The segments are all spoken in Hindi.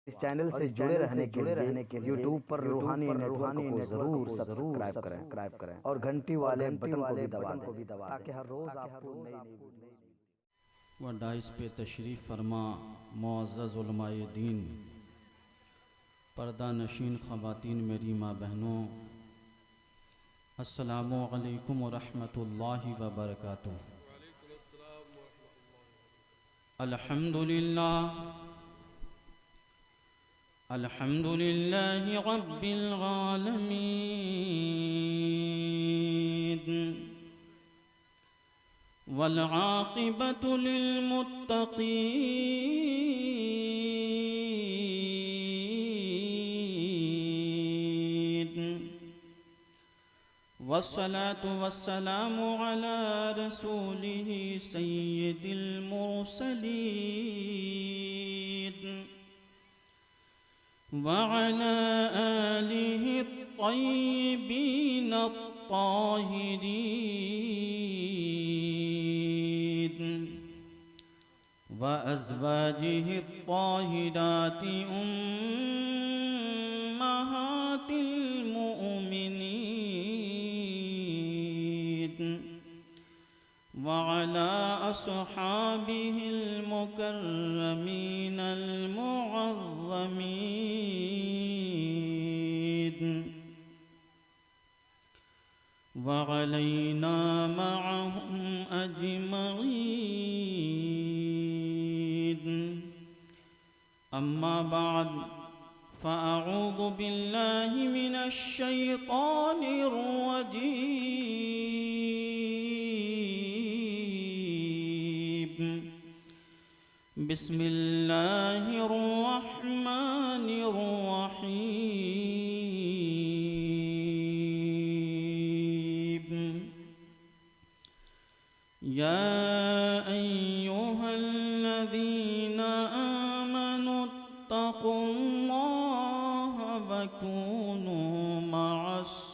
इस चैनल से जुड़े रहने के लिए यूट्यूब पर रूहानी नेटवर्क को जरूर सब्सक्राइब करें और घंटी वाले बटन को भी दबा दें ताकि हर रोज आपको नई व डाइस पे तशरीफ़ फरमा मुअज़्ज़ज़ उलमाए दीन, पर्दा नशीन ख़वातीन, मेरी माँ बहनों, अस्सलामु अलैकुम व रहमतुल्लाहि व बरकातुहू। अल्हम्दुलिल्लाह अल्हम्दुलिल्लाहि रब्बिल आलमीन वल आक़िबतु लिल्मुत्तक़ीन वस्सलातु वस्सलामु अला रसूलिही सय्यिदिल मुरसलीन वअला आलिहि अत्तय्यिबीन अत्ताहिरीन व अज़वाजिहि अत्ताहिराति उम्महातिल मुअ्मिनीन वअला अस्हाबिहिल मुकर्रमीन अल मुअज़्ज़मीन वअलैना मअहुम अजमईन। अम्मा बाद फ़अऊज़ु बिल्लाहि मिनश शैतानिर रजीम। बिस्मिल्लाहिर रहमानिर रहीम। या अय्युहल्लज़ीना आमनुत्तक़ुल्लाहा व कूनू मअस्सादिक़ीन।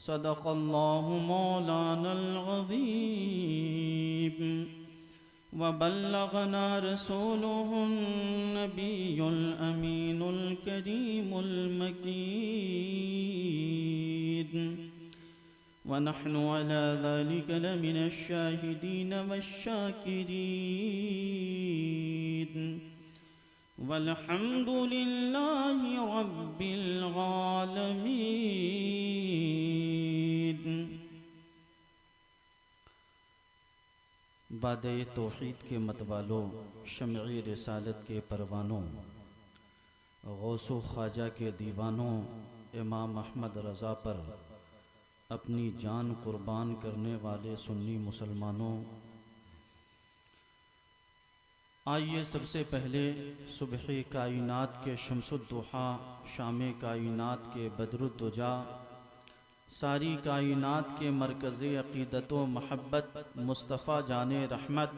सदक़ल्लाहु मौलानल अज़ीम व बल्लगना रसूलुहुन नबियुल अमीनुल करीमुल मकीन व नहनु अला ज़ालिका लमिनश शाहिदीन वश्शाकिरीन वल्हम्दुलिल्लाहि रब्बिल आलमीन। बादे तौहीद के मतवालों, शम्अ-ए रिसालत के परवानों, गौसो ख्वाजा के दीवानों, इमाम अहमद रज़ा पर अपनी जान कुर्बान करने वाले सुन्नी मुसलमानों, आइए सबसे पहले सुबह कायनात के शम्सुद्दुहा, शाम कायनात के बदरुद्दुजा, सारी कायनात के मरकज़े अक़ीदत व महब्बत मुस्तफ़ा जाने रहमत,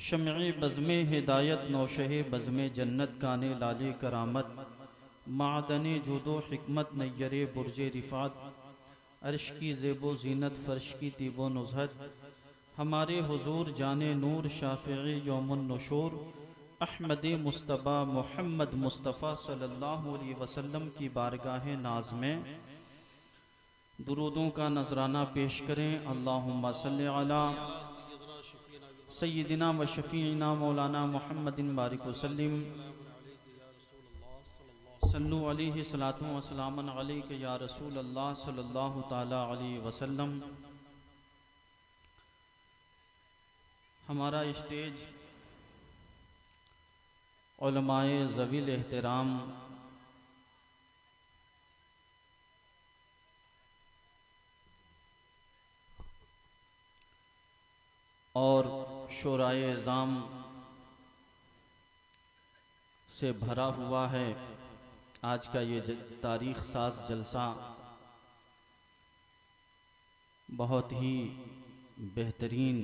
शम्अ-ए बज़्म हिदायत, नौशह बज़्म जन्नत, काने लाले करामत, मादने जुदो हिकमत, नय्यरे बुर्जे रिफ़ात, अर्श की ज़ेबो ज़ीनत, फ़र्श की तीबो नुज़हत, हमारे हुज़ूर जाने नूर, शाफ़िए यौमुन नुशूर, अहमद मुस्तबा मोहम्मद मुस्तफ़ा सल्लल्लाहु अलैहि वसल्लम की बारगाह नाज़ में दुरूदों का नजराना पेश करें। अल्लाहुम्मा सल्लि अला सय्यिदिना व शफ़ीइना मौलाना मुहम्मदिन बारिक वसल्लिम सल्लु अलैहि सलातु व सलामन अलैका या रसूल अल्लाह सल्लल्लाहु ताला अलैहि वसल्लम। हमारा स्टेज उलमाए ज़वील एहतराम, और शोराए ज़ाम से भरा हुआ है। आज का ये तारीख़ साज़ जलसा बहुत ही बेहतरीन,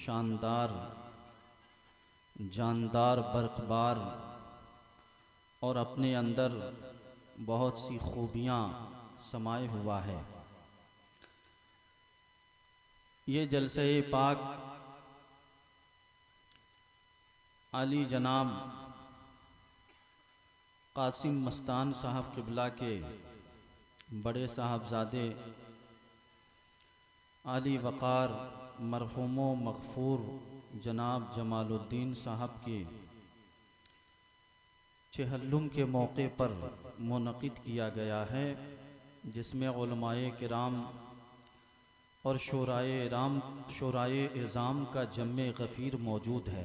शानदार, जानदार, बरक़बार और अपने अंदर बहुत सी खूबियाँ समाये हुआ है। ये जलसे पाक आली जनाब कासिम मस्तान साहब क़िबला के बड़े साहबजादे आली वक़ार मरहूम मग़फ़ूर जनाब जमालुद्दीन साहब के चहल्लुम के मौके पर मुनक़िद किया गया है, जिसमें उलमाए किराम और शोराए इज़ाम का जम्मे गफ़ीर मौजूद है।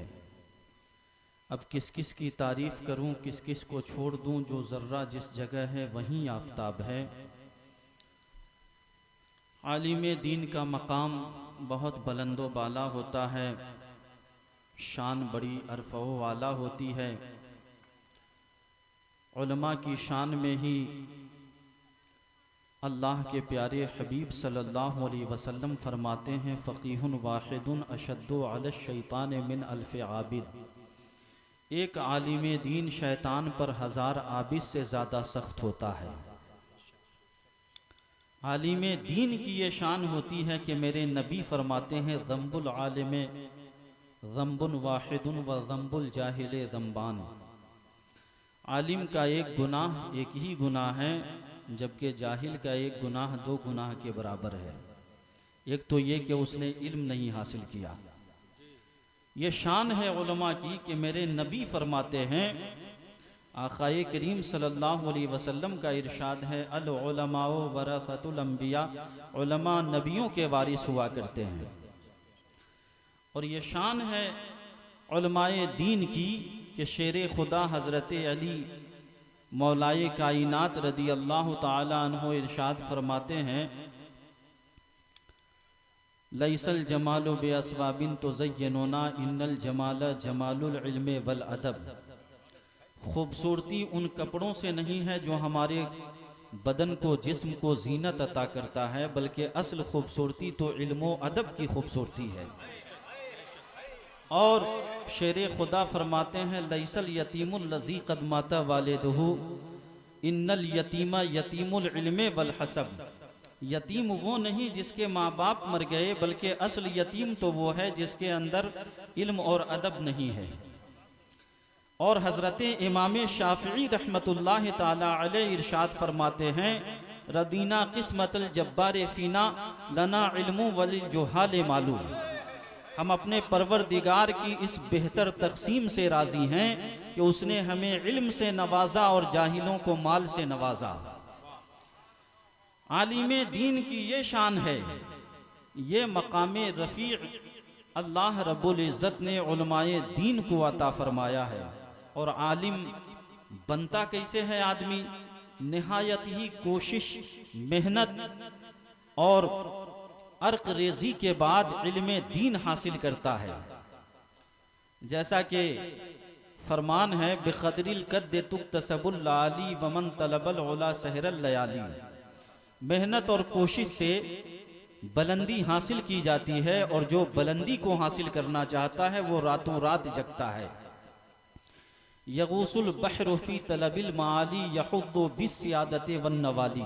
अब किस किस की तारीफ़ करूं, किस किस को छोड़ दूं, जो ज़र्रा जिस जगह है वहीं आफ़ताब है। आलिम दीन का मकाम बहुत बुलंदो बाला होता है, शान बड़ी अरफ़ो वाला होती है। उलमा की शान में ही अल्लाह के प्यारे हबीब सल्लल्लाहु अलैहि वसल्लम फरमाते हैं, फ़क़ीहुन वाहिदुन अशद्दु अला शैतान मिन अल्फ़ आबिद। एक आलिम दीन शैतान पर 1000 आबिद से ज़्यादा सख्त होता है। आलिम दीन की ये शान होती है कि मेरे नबी फरमाते हैं, ज़म्बुल आलिम ज़म्बुन वाहिदुन व ज़म्बुल जाहिल ज़म्बान। आलिम का एक गुनाह एक ही गुनाह है, जबकि जाहिल का एक गुनाह 2 गुनाह के बराबर है। एक तो ये कि उसने इल्म नहीं हासिल किया। ये शान है उलमा की कि मेरे नबी फरमाते हैं, आक़ाए करीम सल्लल्लाहु अलैहि वसल्लम का इरशाद है, अल उलमाओ वरसतुल अंबिया, उलमा नबियों के वारिस हुआ करते हैं। और ये शान है उलमाए दीन की कि शेर खुदा हज़रत अली मौलाए कायनात रदी अल्लाह ताला अन्हो इरशाद फरमाते हैं, लैसल जमालु बेअस्वाबिन तुज़य्यिनुना इन्नल जमाल जमालुल इल्म वल अदब। खूबसूरती उन कपड़ों से नहीं है जो हमारे बदन को जिस्म को जीनत अता करता है, बल्कि असल खूबसूरती तो इल्म अदब की खूबसूरती है। और शेर खुदा फरमाते हैं, लैसल यतीमुल लज़ी क़द माता वालिदहु इन्नल यतीमा यतीमुल इल्म वल हसब। यतीम वो नहीं जिसके माँ बाप मर गए, बल्कि असल यतीम तो वो है जिसके अंदर इल्म और अदब नहीं है। और हज़रत इमाम शाफ़िई रहमतुल्लाह ताला अलैह इरशाद फरमाते हैं, रदीना किस्मतल जब्बार फ़ीना लना इल्मु वलिल जुहाल मालूम। हम अपने परवरदिगार की इस बेहतर तक़सीम से राज़ी हैं कि उसने हमें इल्म से नवाजा और जाहिलों को माल से नवाजा। आलिम दीन की ये शान है, ये मकामे रफ़ी अल्लाह रब्बुल इज़्ज़त ने उलमाए दीन को अता फरमाया है। और आलिम बनता कैसे है आदमी? निहायत ही कोशिश, मेहनत और अर्क रेजी के बाद इल्म दीन हासिल करता है। जैसा कि फरमान है, बेक़दरिल कद्द तुक्तसबुल लाली वमन तलबल उला सहरल लयाली। मेहनत और कोशिश से बुलंदी हासिल की जाती है, और जो बुलंदी को हासिल करना चाहता है वो रातों रात जगता है। यगूसुल बहरु फी तलबिल माली यहुद्दु बिस्सियादति वन नवाली।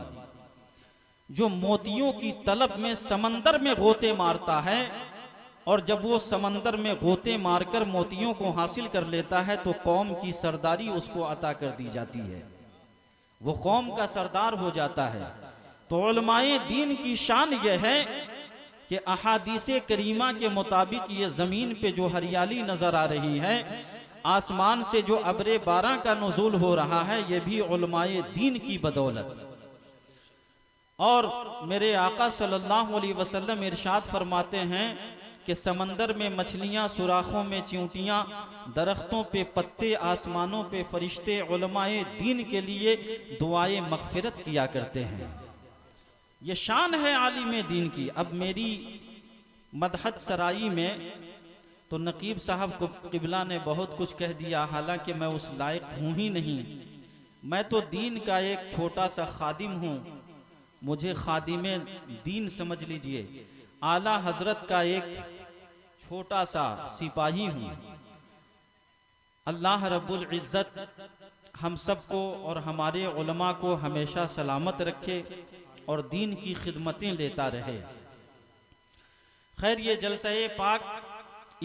जो मोतियों की तलब में समंदर में गोते मारता है, और जब वो समंदर में गोते मारकर मोतियों को हासिल कर लेता है तो कौम की सरदारी उसको अता कर दी जाती है, वो कौम का सरदार हो जाता है। तो उलमाए दीन की शान यह है कि अहादीसे करीमा के मुताबिक ये ज़मीन पे जो हरियाली नज़र आ रही है, आसमान से जो अब्रे बारां का नुज़ूल हो रहा है, ये भी उलमाए दीन की बदौलत। और मेरे आका सल्लल्लाहु अलैहि वसल्लम इरशाद फरमाते हैं कि समंदर में मछलियां, सुराखों में चींटियां, दरख्तों पे पत्ते, आसमानों पे फरिश्ते उलमाए दीन के लिए दुआए मग़फ़िरत किया करते हैं। ये शान है आलिम दीन की। अब मेरी मदहत सराई में तो नकीब साहब को क़िबला ने बहुत कुछ कह दिया, हालांकि मैं उस लायक हूँ ही नहीं। मैं तो दीन का एक छोटा सा खादिम हूँ, मुझे खादिमे दीन समझ लीजिए। आला हजरत का एक छोटा सा सिपाही हूँ। अल्लाह रब्बुल इज़्ज़त हम सबको और हमारे उलमा को हमेशा सलामत रखे और दीन की खिदमतें लेता रहे। खैर, ये जलसा-ए पाक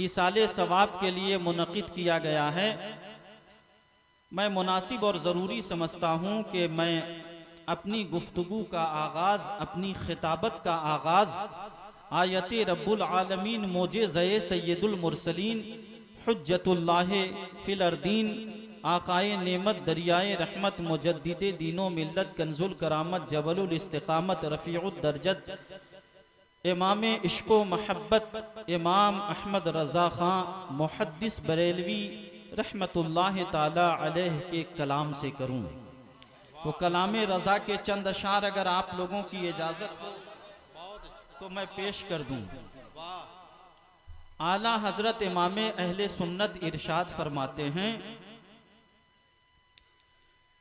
ईसाले सवाब के लिए मुनक़िद किया गया है। मैं मुनासिब और ज़रूरी समझता हूँ कि मैं अपनी गुफ्तगू का आगाज़, अपनी खिताबत का आगाज़ आयत रब्बुल आलमीन मोजेज़े सैयदुल मुरसलीन हुज्जतुल्लाह फिल अर्दीन आकाए नेमत दरियाए रहमत मुजद्दिदे दीनो मिल्लत कंजुल करामत जबलुल इस्तिकामत रफ़ीउद दर्जत इमाम इश्क़ो महब्बत इमाम अहमद रज़ा ख़ान मुहद्दिस बरेलवी रहमतुल्लाह ताला अलैह के कलाम से करूँ। तो कलाम रज़ा के चंद अशार अगर आप लोगों की इजाज़त हो तो मैं पेश कर दूँ। आला हजरत इमाम अहले सुन्नत इरशाद फरमाते हैं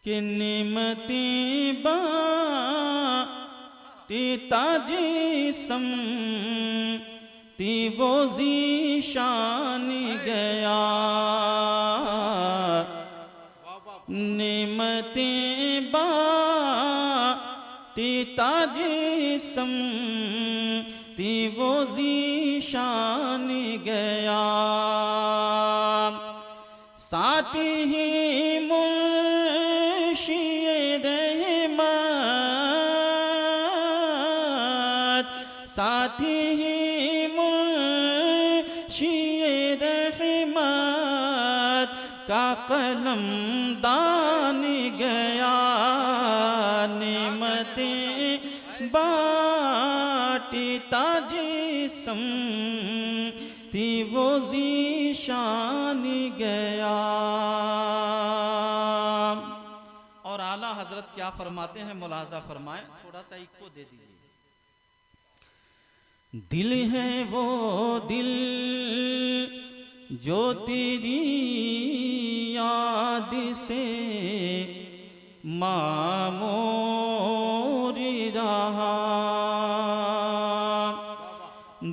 कि निमती बाती ताजी सम ती वो ज़ीशान गया, निमती बाती ताजी सम ती वो ज़ीशान गया, साथ ही मुर्शिए रहमत, साथ ही मुर्शिए रहमत का कलम दान गया, नेमते बाटी ताजी सम ती वो ज़ीशान गया। और आला हजरत क्या फरमाते हैं, मुलाजा फरमाएं, थोड़ा सा इको दे दीजिए। दिल है वो दिल जो तेरी याद से मामूर रहा,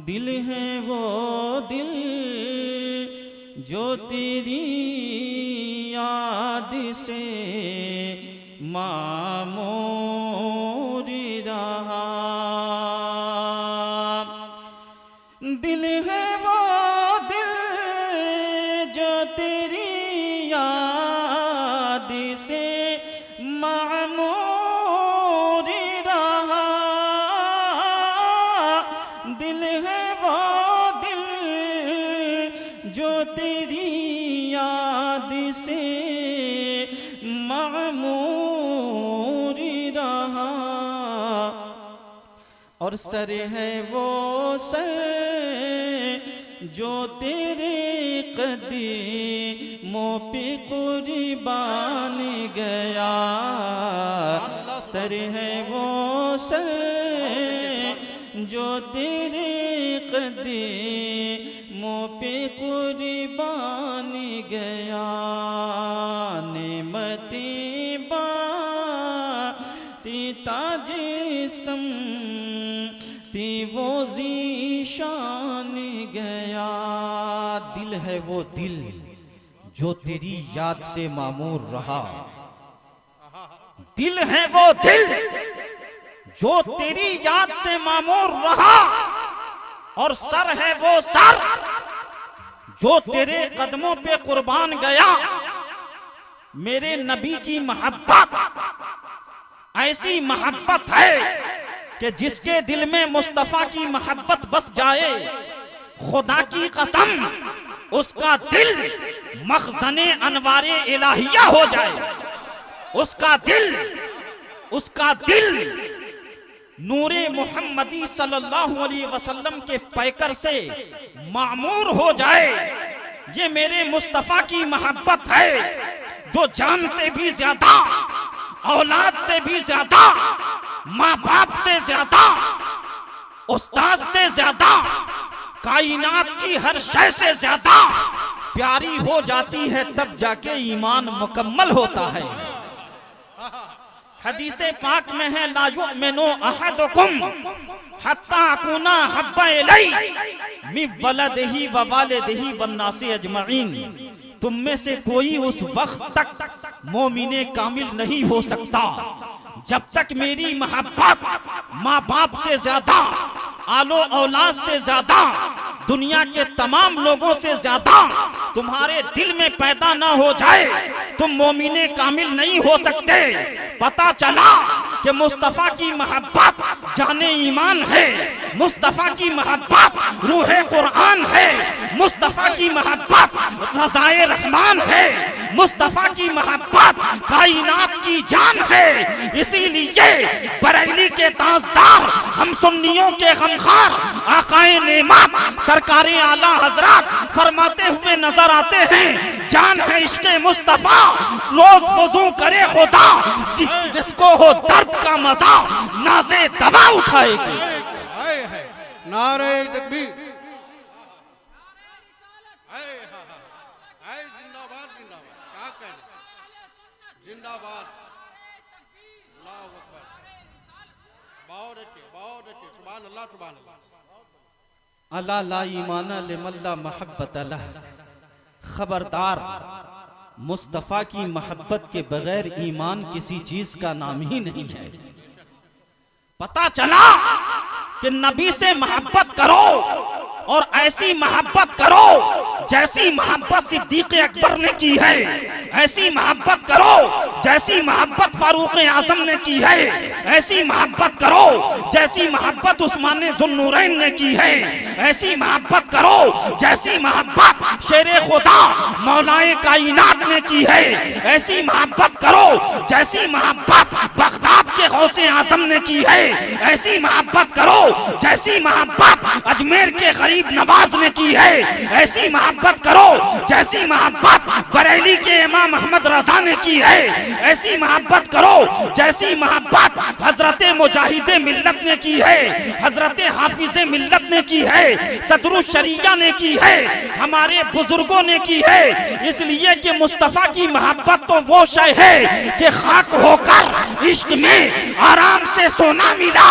दिल है वो दिल जो तेरी याद से मामूर रहा, दिल है वो दिल जो तेरी याद से मामूर रहा, दिल है वो दिल जो तेरी याद से मामूर रहा, और सर है वो सर जो तेरे कदमों पे कुर्बान गया, सर है वो सर जो तेरे कदमों पे कुर्बान गया, नेमती बाटी ताजे सम ती वो ज़ीशान गया, दिल है वो दिल जो तेरी याद से मामूर रहा, दिल है वो दिल जो तेरी याद से मामूर रहा, और सर है वो सर जो तेरे कदमों पे कुर्बान गया। मेरे नबी की मोहब्बत ऐसी मोहब्बत है कि जिसके दिल में मुस्तफा की मोहब्बत बस जाए, खुदा की कसम उसका दिल मखज़ने अनवारे इलाहिया हो जाए, उसका दिल नूरे मुहम्मदी सल्लल्लाहु अलैहि वसल्लम के पैकर से मामूर हो जाए। ये मेरे मुस्तफा की मोहब्बत है जो जान से भी ज्यादा, औलाद से भी ज्यादा, माँ बाप से ज्यादा, उस्ताद से ज्यादा, कायनात की हर शय से ज्यादा प्यारी हो जाती है, तब जाके ईमान मुकम्मल होता है। हदीसे पाक में है, ला युमिनु अहदुकुम हत्ता अकूना हब्बा इलै मिन वलदिही व वालिदिही वन्नासी अजमईन। तुम में से कोई उस वक्त तक मोमिने कामिल नहीं हो सकता जब तक मेरी मोहब्बत माँ बाप से ज्यादा, आलो औलाद से ज्यादा, दुनिया के तमाम लोगों से ज्यादा तुम्हारे दिल में पैदा ना हो जाए, तुम मोमिने कामिल नहीं हो सकते। पता चला कि मुस्तफा की मोहब्बत जाने ईमान है, मुस्तफा की मोहब्बत रूहे कुरान है, मुस्तफा की मोहब्बत रज़ाए रहमान है, मुस्तफा की मोहब्बत कायनात की जान है। इसीलिए बरेली के ताजदार, हम सुन्नियों के गमखार आकाए नेमत सरकारे आला हजरत फरमाते हुए नजर आते हैं, जान है इश्क़े मुस्तफा रोज वज़ू करे खुदा, जिसको हो दर्द का मजा नाज़े दवा उठाएगी। नारे तकबीर, जिंदाबाद जिंदाबाद, क्या कहने, जिंदाबाद, अल्लाहु अकबर, बहुत अच्छे, सुभान अल्लाह, सुभान अल्लाह। अला ला ईमान लिमल्ला मोहब्बत अला, खबरदार मुस्तफ़ा की मोहब्बत के बगैर ईमान किसी चीज का नाम ही नहीं है। पता चला कि नबी से मोहब्बत करो और ऐसी मोहब्बत करो जैसी मोहब्बत सिद्दीक़ अकबर ने की है, ऐसी मोहब्बत करो जैसी मोहब्बत फारूक आजम ने की है, ऐसी मोहब्बत करो जैसी मोहब्बत उस्मान ज़ुन्नूरैन ने की है, ऐसी मोहब्बत करो जैसी मोहब्बत शेरे खुदा मौलाए कायनात ने की है, ऐसी मोहब्बत करो जैसी मोहब्बत बगदाद के गौसे आजम ने की है, ऐसी मोहब्बत करो जैसी मोहब्बत अजमेर के गरीब नवाज ने की है, ऐसी मोहब्बत करो जैसी मोहब्बत बरेली के इमाम अहमद रजा ने की है, ऐसी मोहब्बत करो जैसी मोहब्बत हजरत मुजाहिद मिल्लत ने की है, हजरत हाफिज मिल्लत ने की है, सदरुल शरिया ने की है, हमारे बुजुर्गों ने की है। इसलिए कि मुस्तफा की मोहब्बत तो वो शय है कि खाक होकर इश्क में आराम से सोना मिला,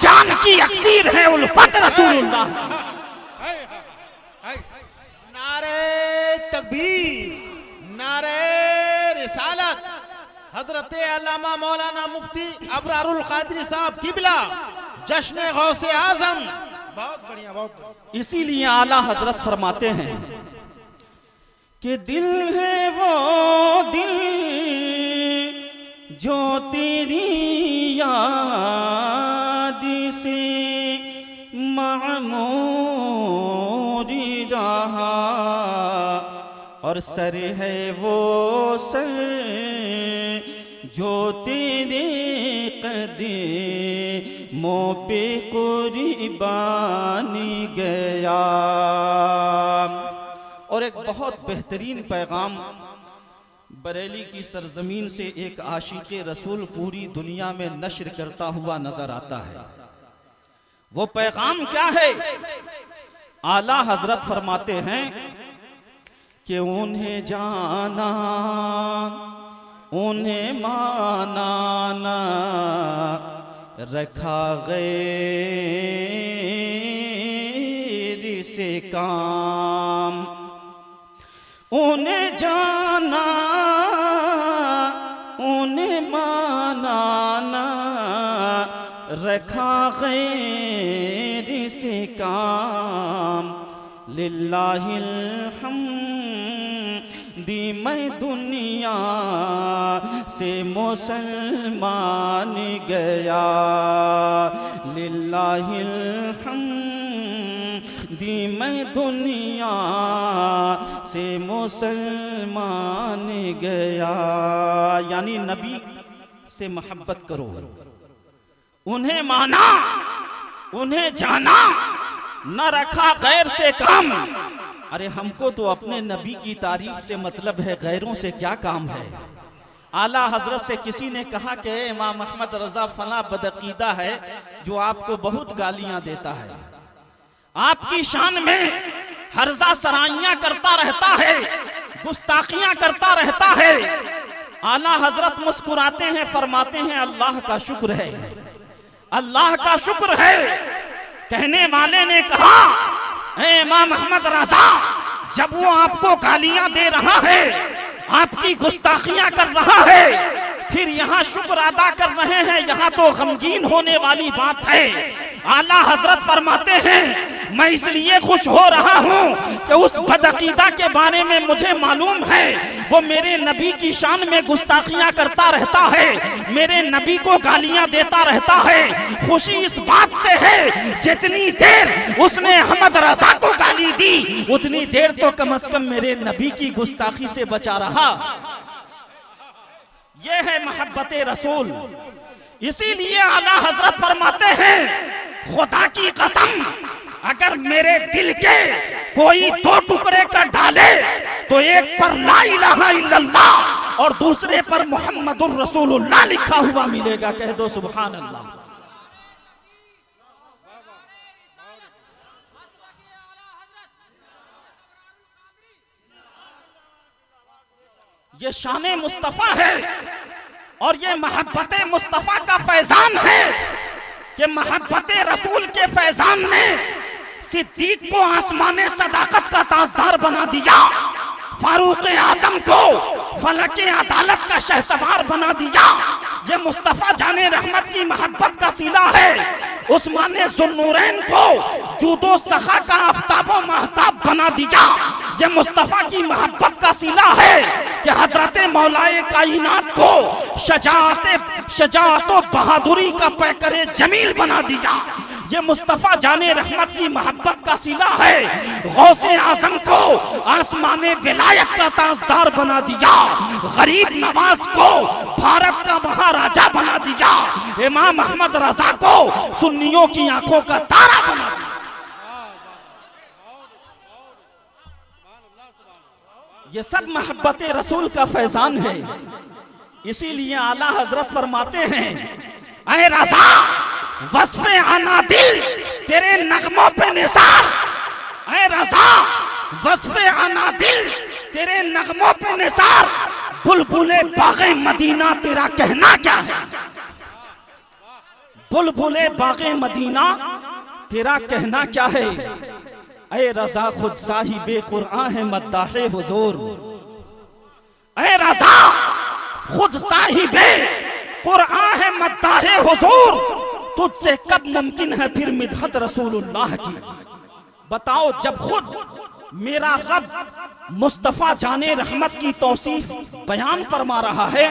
जान की अक्सीर है उल्फत रसूलुल्लाह। नारे तकबीर, नारे रिसालत, हजरत अल्लामा मौलाना मुफ्ती अबरारुल कादरी साहब किबला, जश्न गौसे आजम, बहुत बढ़िया, बहुत। इसीलिए आला हजरत फरमाते हैं कि दिल है वो दिल जो तेरी याद से मामूरी रहा, और सर है वो सर जो तेरे कदमों पे कुर्बानी गया। और एक बहुत बेहतरीन पैगाम बरेली की सरजमीन से एक आशिक़े रसूल पूरी दुनिया में नश्र करता हुआ नजर आता है। वो पैगाम क्या है? आला हजरत फरमाते हैं कि उन्हें जाना उन्हें माना ना रखा गैर से काम, उन्हें जाना उन्हें माना ना रखा गैर से काम, लिल्लाहिल हम्दी मैं दुनिया से मुसलमान गया, लिल्लाहिल हम्दी मैं दुनिया से मुसलमान गया। यानी नबी से मोहब्बत करो, उन्हें माना उन्हें जाना, न रखा गैर से काम। अरे हमको तो अपने नबी की तारीफ से मतलब है, गैरों से क्या काम है। आला हजरत से किसी ने कहा कि इमाम अहमद रजा फला बदअकीदा है जो आपको बहुत गालियां देता है, आपकी शान में हर्जा सराइयां करता रहता है, गुस्ताखियां करता रहता है। आला हजरत मुस्कुराते हैं, फरमाते हैं अल्लाह का शुक्र है, अल्लाह का शुक्र है। कहने वाले ने कहा ए इमाम अहमद रजा, जब वो आपको गालियां दे रहा है, आपकी गुस्ताखियां कर रहा है, फिर यहाँ शुक्र अदा कर रहे हैं, यहाँ तो गमगीन होने वाली बात है। आला हजरत फरमाते हैं मैं इसलिए खुश हो रहा हूँ कि उस बदअकीदा के बारे में मुझे मालूम है वो मेरे नबी की शान में गुस्ताखियां करता रहता है, मेरे नबी को गालियां देता रहता है। खुशी इस बात से है जितनी देर उसने अहमद रजा को गाली दी उतनी देर तो कम से कम मेरे नबी की गुस्ताखी से बचा रहा। यह है मोहब्बत रसूल। इसीलिए आला हजरत फरमाते हैं खुदा की कसम अगर मेरे दिल के कोई दो टुकड़े कर डाले तो एक पर ला इलाहा इल्लल्लाह और दूसरे पर मुहम्मदुर रसूलुल्लाह लिखा हुआ मिलेगा। कह दो सुभान अल्लाह। ये शान मुस्तफा है और ये मोहब्बत मुस्तफा का फैजान है कि मोहब्बत रसूल के फैजान ने सिद्दीक को आसमाने सदाकत का ताजदार बना दिया, फारूक आजम को फलके अदालत का शहसवार बना दिया। ये मुस्तफा जाने रहमत की मोहब्बत का सिला है। उस्मान ज़ुन्नूरैन को जूदो सखा का आफ्ताबो महताब बना दिया। ये मुस्तफा की मोहब्बत का सिला है कि हजरत मौलाए कायनात को शजाअत बहादुरी का पैकरे जमील बना दिया। ये मुस्तफा जाने रहमत की मोहब्बत का सिला है। गौसे आजम को आसमाने विलायत का ताजदार बना दिया। गरीब नवाज को भारत का महाराजा बना दिया। इमाम अहमद रजा को सुन्नियों की आंखों का तारा बना दिया। ये सब मोहब्बत रसूल का फैजान है। इसीलिए आला हजरत फरमाते हैं ऐ रजा वस्फ़े आना दिल तेरे नगमों पे निसार। ऐ रजा वस्फ़े आना दिल तेरे नगमों पे निसार। बुलबुले बाग़े मदीना तेरा कहना क्या है। बुलबुले बाग़े मदीना तेरा कहना क्या है। ऐ रजा खुद साहिबे कुरान है मद्दाहे हुजूर। ऐ रजा खुद साहिबे कुरान है मद्दाहे हुजूर। तुझसे कब मुमकिन है फिर मिदहत रसूलुल्लाह की। बताओ जब खुद मेरा रब मुस्तफा जाने रहमत की तौसीफ बयान फरमा रहा है,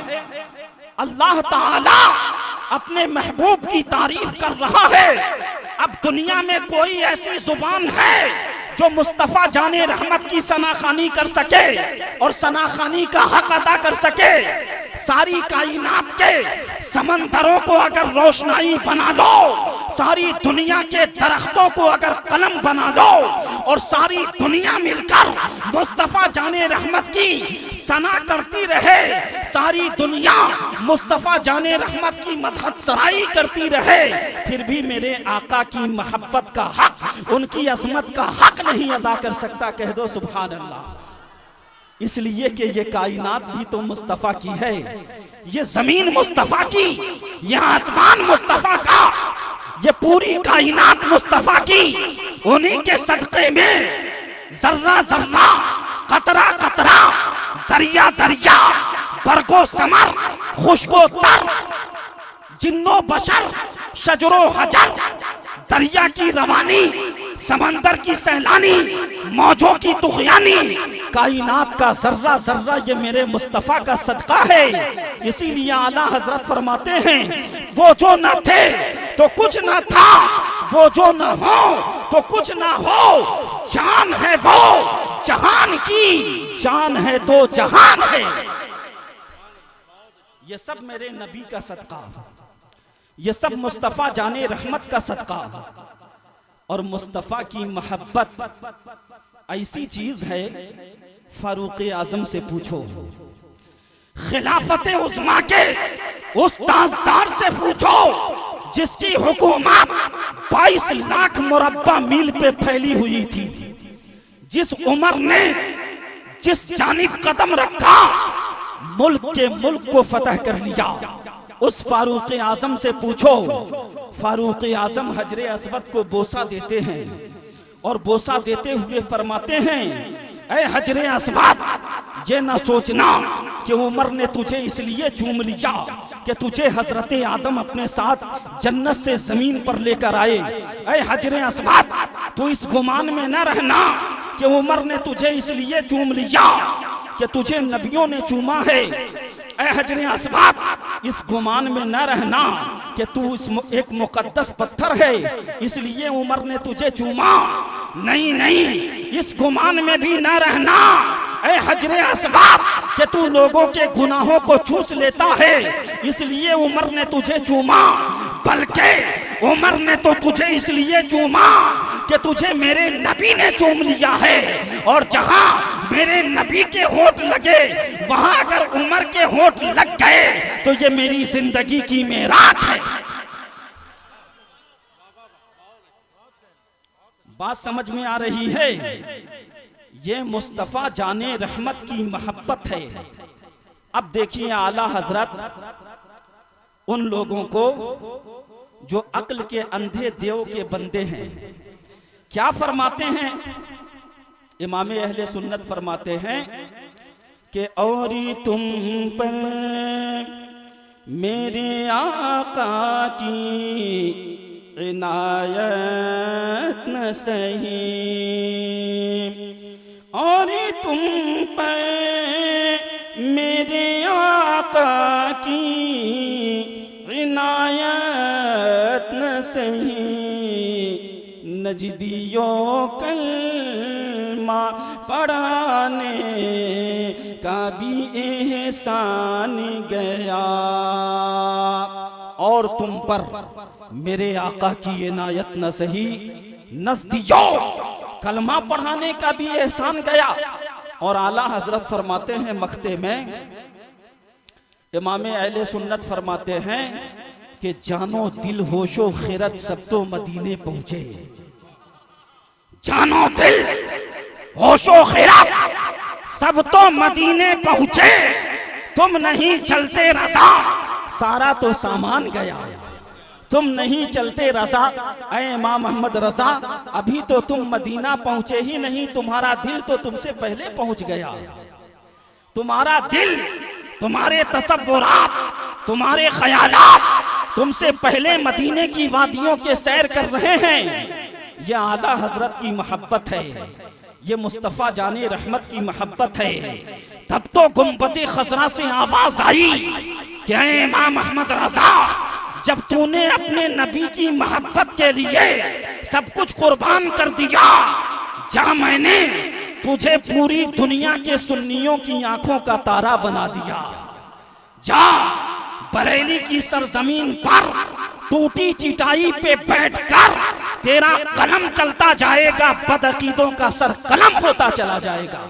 अल्लाह ताला अपने महबूब की तारीफ कर रहा है, अब दुनिया में कोई ऐसी जुबान है जो मुस्तफा जाने रहमत की सनाखानी कर सके और सनाखानी का हक अदा कर सके। सारी कायनात के समंदरों को अगर रोशनाई बना लो, सारी दुनिया के दरख्तों को अगर कलम बना लो और सारी दुनिया मिलकर मुस्तफा जाने रहमत की सना करती रहे, सारी दुनिया मुस्तफा जाने रहमत की मदहत सराई करती रहे, फिर भी मेरे आका की मोहब्बत का हक, उनकी अजमत का हक नहीं अदा कर सकता। कह दो सुभान अल्लाह। इसलिए कि ये कायनात भी तो मुस्तफा की है, ये जमीन मुस्तफा की, ये आसमान मुस्तफा का, ये पूरी कायनात मुस्तफा की। उन्हीं के सदक़े में जर्रा जर्रा, कतरा कतरा, दरिया दरिया, बरगो समर, खुशको तर, जिन्नो बशर, शजरो हजर, दरिया की रवानी, समंदर की सैलानी, मौजों की तुग़यानी, कायनात का जर्रा जर्रा ये मेरे मुस्तफा का सदका है। इसीलिए आला हजरत फरमाते हैं वो जो न थे तो कुछ न था, वो जो न हो तो कुछ न हो, जान है वो जहान की, जान है तो जहान है। ये सब मेरे नबी का सदका, ये सब मुस्तफा जाने रहमत का सदका। और मुस्तफा की मोहब्बत ऐसी चीज है, फारूक आजम से पूछो, खिलाफत उस्मा के उस ताजदार से पूछो जिसकी हुकूमत 22 लाख मुरब्बा मील पे फैली हुई थी, जिस उमर ने जिस जानिब कदम रखा मुल्क को फतह कर लिया, उस फारूक आजम से पूछो। फारूक आजम हजरे अस्वद को बोसा देते हैं और बोसा देते हुए फरमाते हैं ऐ हजरे अस्वद ये ना सोचना कि उमर ने तुझे इसलिए चूम लिया कि तुझे हजरत आदम अपने साथ जन्नत से जमीन पर लेकर आए। ऐ हजरे अस्बात, तू इस गुमान में न रहना कि उमर ने तुझे इसलिए चूम लिया कि तुझे नबियों ने चूमा है। ऐ हजरे अस्बात, इस गुमान में न रहना कि तू एक मुकद्दस पत्थर है इसलिए उमर ने तुझे चूमा। नहीं नहीं, इस गुमान में भी न रहना ऐ हजरे अस्बात कि तू लोगों के गुनाहों को चूस लेता है इसलिए उमर ने तुझे चूमा। बल्कि उमर ने तो तुझे इसलिए चूमा कि तुझे मेरे नबी ने चूम लिया है, और जहां मेरे नबी के होठ लगे वहां अगर उमर के होठ लग गए तो ये मेरी जिंदगी की मेराज है। बात समझ में आ रही है? ये मुस्तफा जाने रहमत की मोहब्बत है। अब देखिए आला हजरत उन लोगों को जो अक्ल के अंधे देव के बंदे हैं क्या फरमाते हैं? इमाम अहले सुन्नत फरमाते हैं कि और तुम पर मेरे आका की इनायत न सही, और तुम पर मेरे आका की इनायत न सही, नजदियों कलमा पढ़ाने का भी एहसान गया। और तुम पर मेरे आका की इनायत न सही, नजदियों कलमा पढ़ाने का भी एहसान गया। और आला हजरत फरमाते हैं मख्ते में, इमाम अहले सुन्नत फरमाते हैं कि जानो दिल होशो खिरत सब तो मदीने पहुंचे। जानो दिल होशो खिरत सब तो मदीने पहुंचे, तुम नहीं चलते रजा सारा तो सामान गया। तुम नहीं चलते रजा, ऐ इमाम अहमद रजा, अभी तो तुम मदीना पहुंचे ही नहीं, तुम्हारा दिल तो तुमसे पहले पहुंच गया। तुम्हारा दिल, तुम्हारे तसव्वुरात, तुम्हारे ख्यालात तुमसे पहले मदीने की वादियों के सैर कर रहे हैं। यह आला हजरत की मोहब्बत है, ये मुस्तफा जाने रहमत की मोहब्बत है। तब तो गुंबदे खजरा से आवाज आई कि ऐ इमाम अहमद रजा, जब तूने अपने नबी की मोहब्बत के लिए सब कुछ कुर्बान कर दिया, जा मैंने तुझे पूरी दुनिया के सुन्नियों की आंखों का तारा बना दिया। जा बरेली की सरजमीन पर टूटी चिटाई पे बैठकर तेरा कलम चलता जाएगा, बदअकीदों का सर कलम होता चला जाएगा,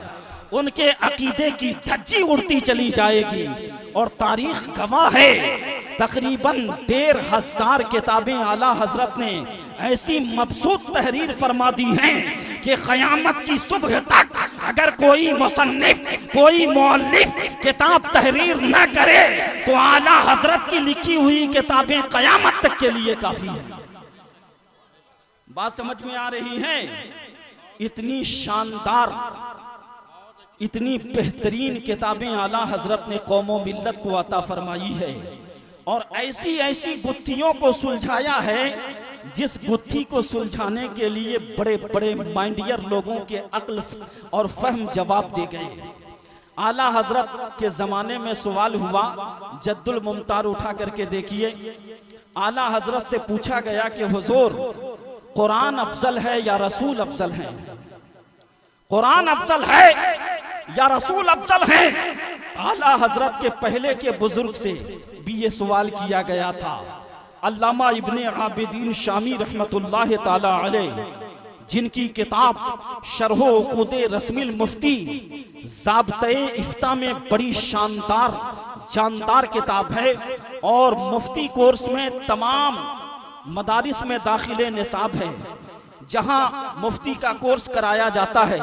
उनके अकीदे की धज्जी उड़ती चली जाएगी। और तारीख गवाह है, तकरीबन 1500 किताबें आला हजरत ने ऐसी मबसूत तहरीर फरमा दी हैं कि क़यामत की सुबह तक अगर कोई मुसन्निफ, कोई मौलिफ किताब तहरीर न करे तो आला हजरत की लिखी हुई किताबें क़यामत तक के लिए काफी है। बात समझ में आ रही है? इतनी शानदार, इतनी बेहतरीन किताबें आला हजरत ने कौमो मिल्लत को अता फरमाई है, और ऐसी ऐसी गुत्थियों को सुलझाया है जिस गुत्थी को सुलझाने के लिए बड़े बड़े माइंडियर लोगों के अक्ल और फहम जवाब दे गए। आला हजरत के जमाने में सवाल हुआ, जद्दुल मुमतार उठा करके देखिए, आला हजरत से पूछा गया कि हुजूर कुरान अफजल है या रसूल अफजल है? कुरान अफजल है या रसूल अफजल है? आला हजरत के पहले के बुजुर्ग से भी ये सवाल किया गया था। अल्लामा इब्ने आबिदीन शामी रहमतुल्लाह ताला अलैह, जिनकी किताब शरहो उक़ूदे रस्मिल मुफ्ती ज़ाब्ते इफ्ता में बड़ी शानदार जानदार किताब है, और मुफ्ती कोर्स में तमाम मदारिस में दाखिले निसाब है, जहां मुफ्ती का कोर्स कराया जाता है।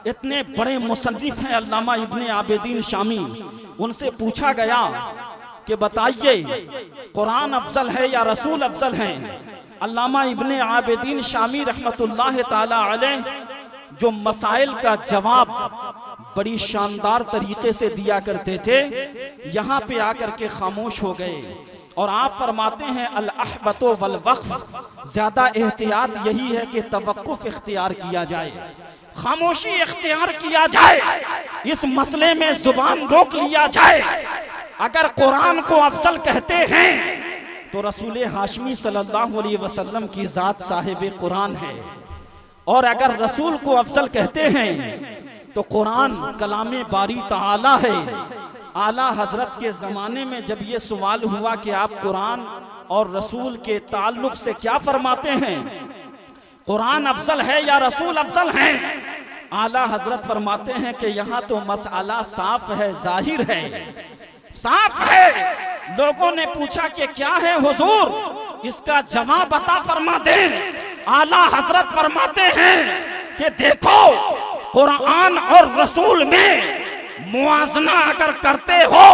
इतने बड़े मुसन्निफ हैं अल्लामा इब्ने आबिदीन शामी। उनसे पूछा गया कि बताइए कुरान अफजल है या रसूल अफजल है? अल्लामा इब्ने आबिदीन शामी रहमतुल्लाह ताला अलैह जो मसाइल का जवाब बड़ी शानदार तरीके से दिया करते थे, यहाँ पे आकर के खामोश हो गए। और आप फरमाते हैं अल अहबतो वल वक्फ, ज्यादा एहतियात यही है कि तवक्कुफ इख्तियार किया जाए, खामोशी इख्तियार किया जाए, इस मसले में जुबान रोक लिया जाए। अगर कुरान को अफजल कहते हैं तो रसूल हाशमी सल्लल्लाहु अलैहि वसल्लम की जात साहिब कुरान है, और अगर रसूल को अफजल कहते हैं तो कुरान कलामे बारी ताला है। आला हजरत के जमाने में जब ये सवाल हुआ कि आप कुरान और रसूल के ताल्लुक से क्या फरमाते हैं, कुरान अफजल है या रसूल अफजल है, आला हजरत फरमाते हैं कि यहाँ तो मसला साफ है, जाहिर है, साफ है। लोगों ने पूछा कि क्या है हुजूर, इसका जवाब बता फरमा दें। आला हजरत फरमाते हैं कि देखो, कुरान और रसूल में मुआजना अगर करते हो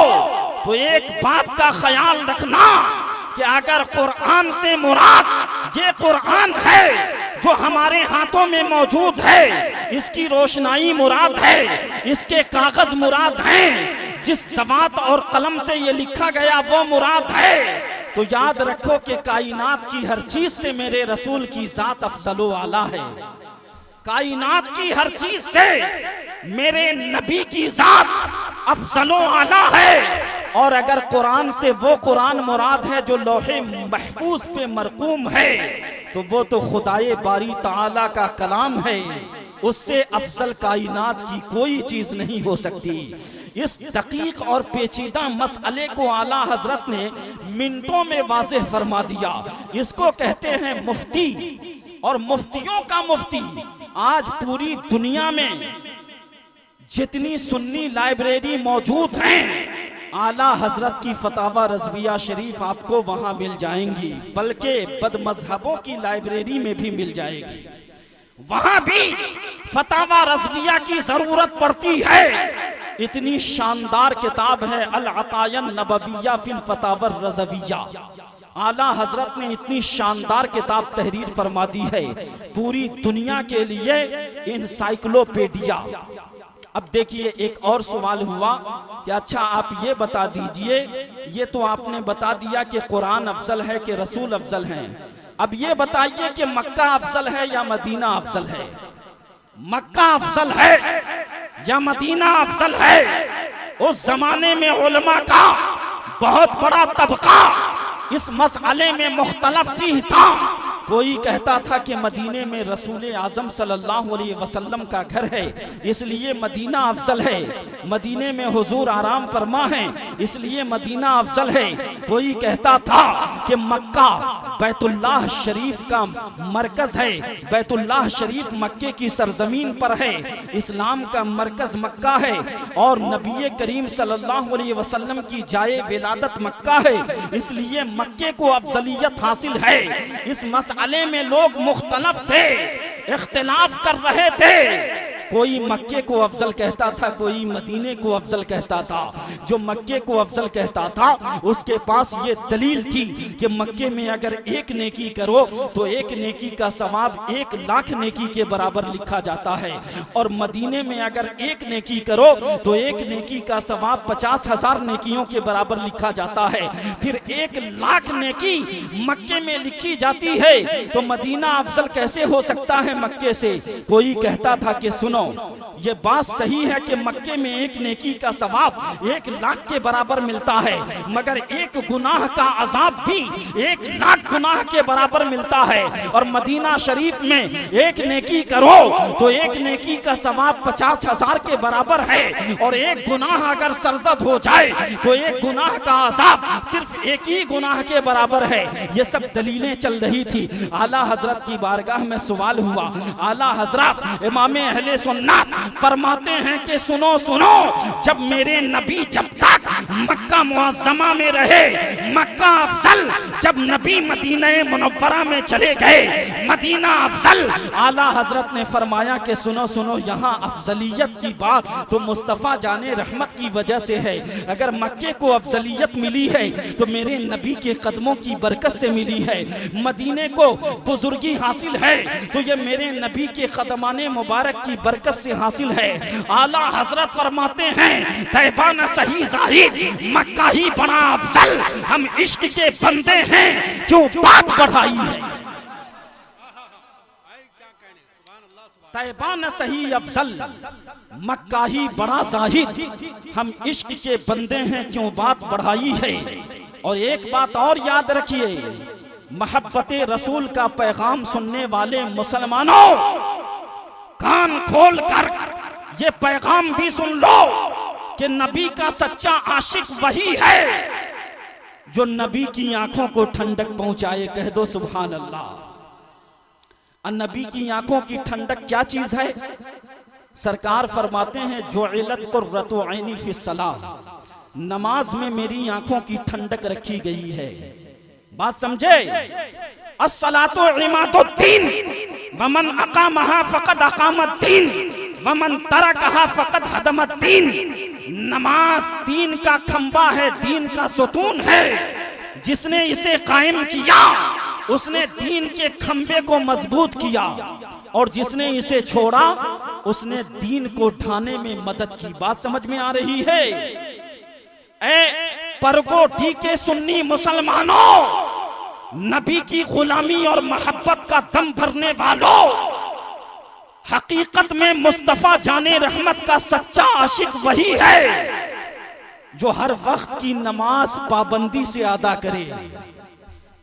तो एक बात का ख्याल रखना कि अगर कुरान से मुराद ये कुरान है जो हमारे हाथों में मौजूद है, इसकी रोशनाई मुराद है, इसके कागज मुराद हैं, जिस दवात और कलम से ये लिखा गया वो मुराद है, तो याद रखो कि कायनात की हर चीज से मेरे रसूल की जात अफजलो आला है। कायनात की हर चीज से मेरे नबी की जात अफजलो आला है। और अगर कुरान से वो कुरान मुराद है जो लौहे महफूज पे मरकूम है, तो वो तो खुदाए बारी ताला का कलाम है, उससे अफजल कायनात की कोई चीज नहीं हो सकती। इस दकीक और पेचीदा मसले को आला हजरत ने मिनटों में वाज़ेह फरमा दिया। इसको कहते हैं मुफ्ती, और मुफ्तियों का मुफ्ती। आज पूरी दुनिया में जितनी सुन्नी लाइब्रेरी मौजूद हैं, आला हजरत की फतावा रज़विया शरीफ आपको वहां मिल जाएंगी, बल्कि बदमज़हबों की लाइब्रेरी में भी मिल जाएगी। वहां भी फतावा रज़विया की जरूरत पड़ती है। इतनी शानदार किताब है अल अतायन नबविया फिल फतावा रज़विया। आला हजरत ने इतनी शानदार किताब तहरीर फरमा दी है, पूरी दुनिया के लिए इनसाइक्लोपीडिया। अब देखिए, एक और सवाल हुआ कि अच्छा आप ये बता दीजिए, ये तो आपने बता दिया कि कुरान अफजल है कि रसूल अफजल हैं, अब ये बताइए कि मक्का अफजल है या मदीना अफजल है? मक्का अफजल है या मदीना अफजल है? उस जमाने में उलमा का बहुत बड़ा तबका इस मसले में मुख्तलफ ही था। कोई कहता था कि मदीने में रसूल आजम सल्लल्लाहु अलैहि वसल्लम का घर है, इसलिए मदीना अफजल है। मदीने में हुजूर आराम फरमा है, इसलिए मदीना अफजल है। कोई कहता था कि मक्का बैतुल्लाह शरीफ का मरकज है, बैतुल्लाह शरीफ मक्के की सरजमीन पर है, इस्लाम का मरकज मक्का है, और नबी करीम सल्लल्लाहु अलैहि वसल्लम की जाए विलादत मक्का है, इसलिए मक्के को अफजलियत हासिल है। इस मसले में लोग मुख्तलफ थे, इख्तिलाफ कर रहे थे। कोई मक्के को अफजल कहता था, कोई मदीने को अफजल कहता था। जो मक्के को अफजल कहता था उसके पास ये दलील थी कि मक्के में अगर एक नेकी करो तो एक नेकी का सवाब 1,00,000 नेकी के बराबर लिखा जाता है, और मदीने में अगर एक नेकी करो तो एक नेकी का सवाब 50,000 नेकियों के बराबर लिखा जाता है। फिर 1,00,000 नेकी मक्के में लिखी जाती है, तो मदीना अफजल कैसे हो सकता है मक्के से? कोई कहता था कि सुनो, ये बात सही है कि मक्के में एक नेकी का सवाब 1,00,000 के बराबर मिलता है, मगर एक गुनाह का अजाब भी 1,00,000 गुनाह के बराबर मिलता है। और मदीना शरीफ में एक नेकी करो तो एक नेकी का सवाब 50,000 के बराबर है, और एक गुनाह अगर सरजद हो जाए तो एक गुनाह का अजाब सिर्फ एक ही गुनाह के बराबर है। ये सब दलीलें चल रही थी। आला हजरत की बारगाह में सवाल हुआ। आला हजरत इमामे अहले सुन्नत फरमाते हैं कि सुनो सुनो, जब मेरे नबी जब तक मक्का मुअज़्ज़मा में रहे, मक्का अफजल जब नबी मदीना मुनव्वरा में चले गए, मदीना अफजल, आला हजरत ने फरमाया कि सुनो सुनो, यहाँ अफजलियत की बात तो मुस्तफ़ा जाने रहमत की वजह से है। अगर मक्के को अफजलियत मिली है तो मेरे नबी के कदमों की बरकत से मिली है। मदीने को बुजुर्गी हासिल है तो ये मेरे नबी के कदमाने मुबारक की बरकत से हासिल है। आला हजरत फरमाते हैं तैबा न सही जाहिद, मक्का ही बड़ा अफजल, हम इश्क के बंदे हैं, क्यों बात बढ़ाई है। तैबा न सही अफजल, मक्का ही बड़ा जाहिद, हम इश्क के बंदे हैं, क्यों बात बढ़ाई है। और एक बात और याद रखिए, मोहब्बते रसूल का पैगाम सुनने वाले मुसलमानों, कान खोल कर ये पैगाम भी सुन लो कि नबी का सच्चा आशिक वही है जो नबी की आंखों को ठंडक पहुंचाए। कह दो सुभान अल्लाह। नबी की आंखों की ठंडक क्या चीज है? सरकार फरमाते हैं जुइलत कुर्रतु ऐनी फी सलाह, नमाज में मेरी आंखों की ठंडक रखी गई है। बात समझे? अस्सलातु इमादुद्दीन वमन अकामहा फकद अकामद्दीन वमन तरकहा फकद हदमद्दीन। नमाज दीन का खंबा है, दीन का सुतून है। जिसने इसे कायम किया उसने दीन के खंबे को मजबूत किया, और जिसने इसे छोड़ा उसने दीन को ढाने में मदद की। बात समझ में आ रही है? परगोटी के सुन्नी मुसलमानों, नबी की गुलामी और मोहब्बत का दम भरने वालों, हकीकत में मुस्तफा जाने रहमत का सच्चा आशिक वही है जो हर वक्त की नमाज पाबंदी से अदा करे,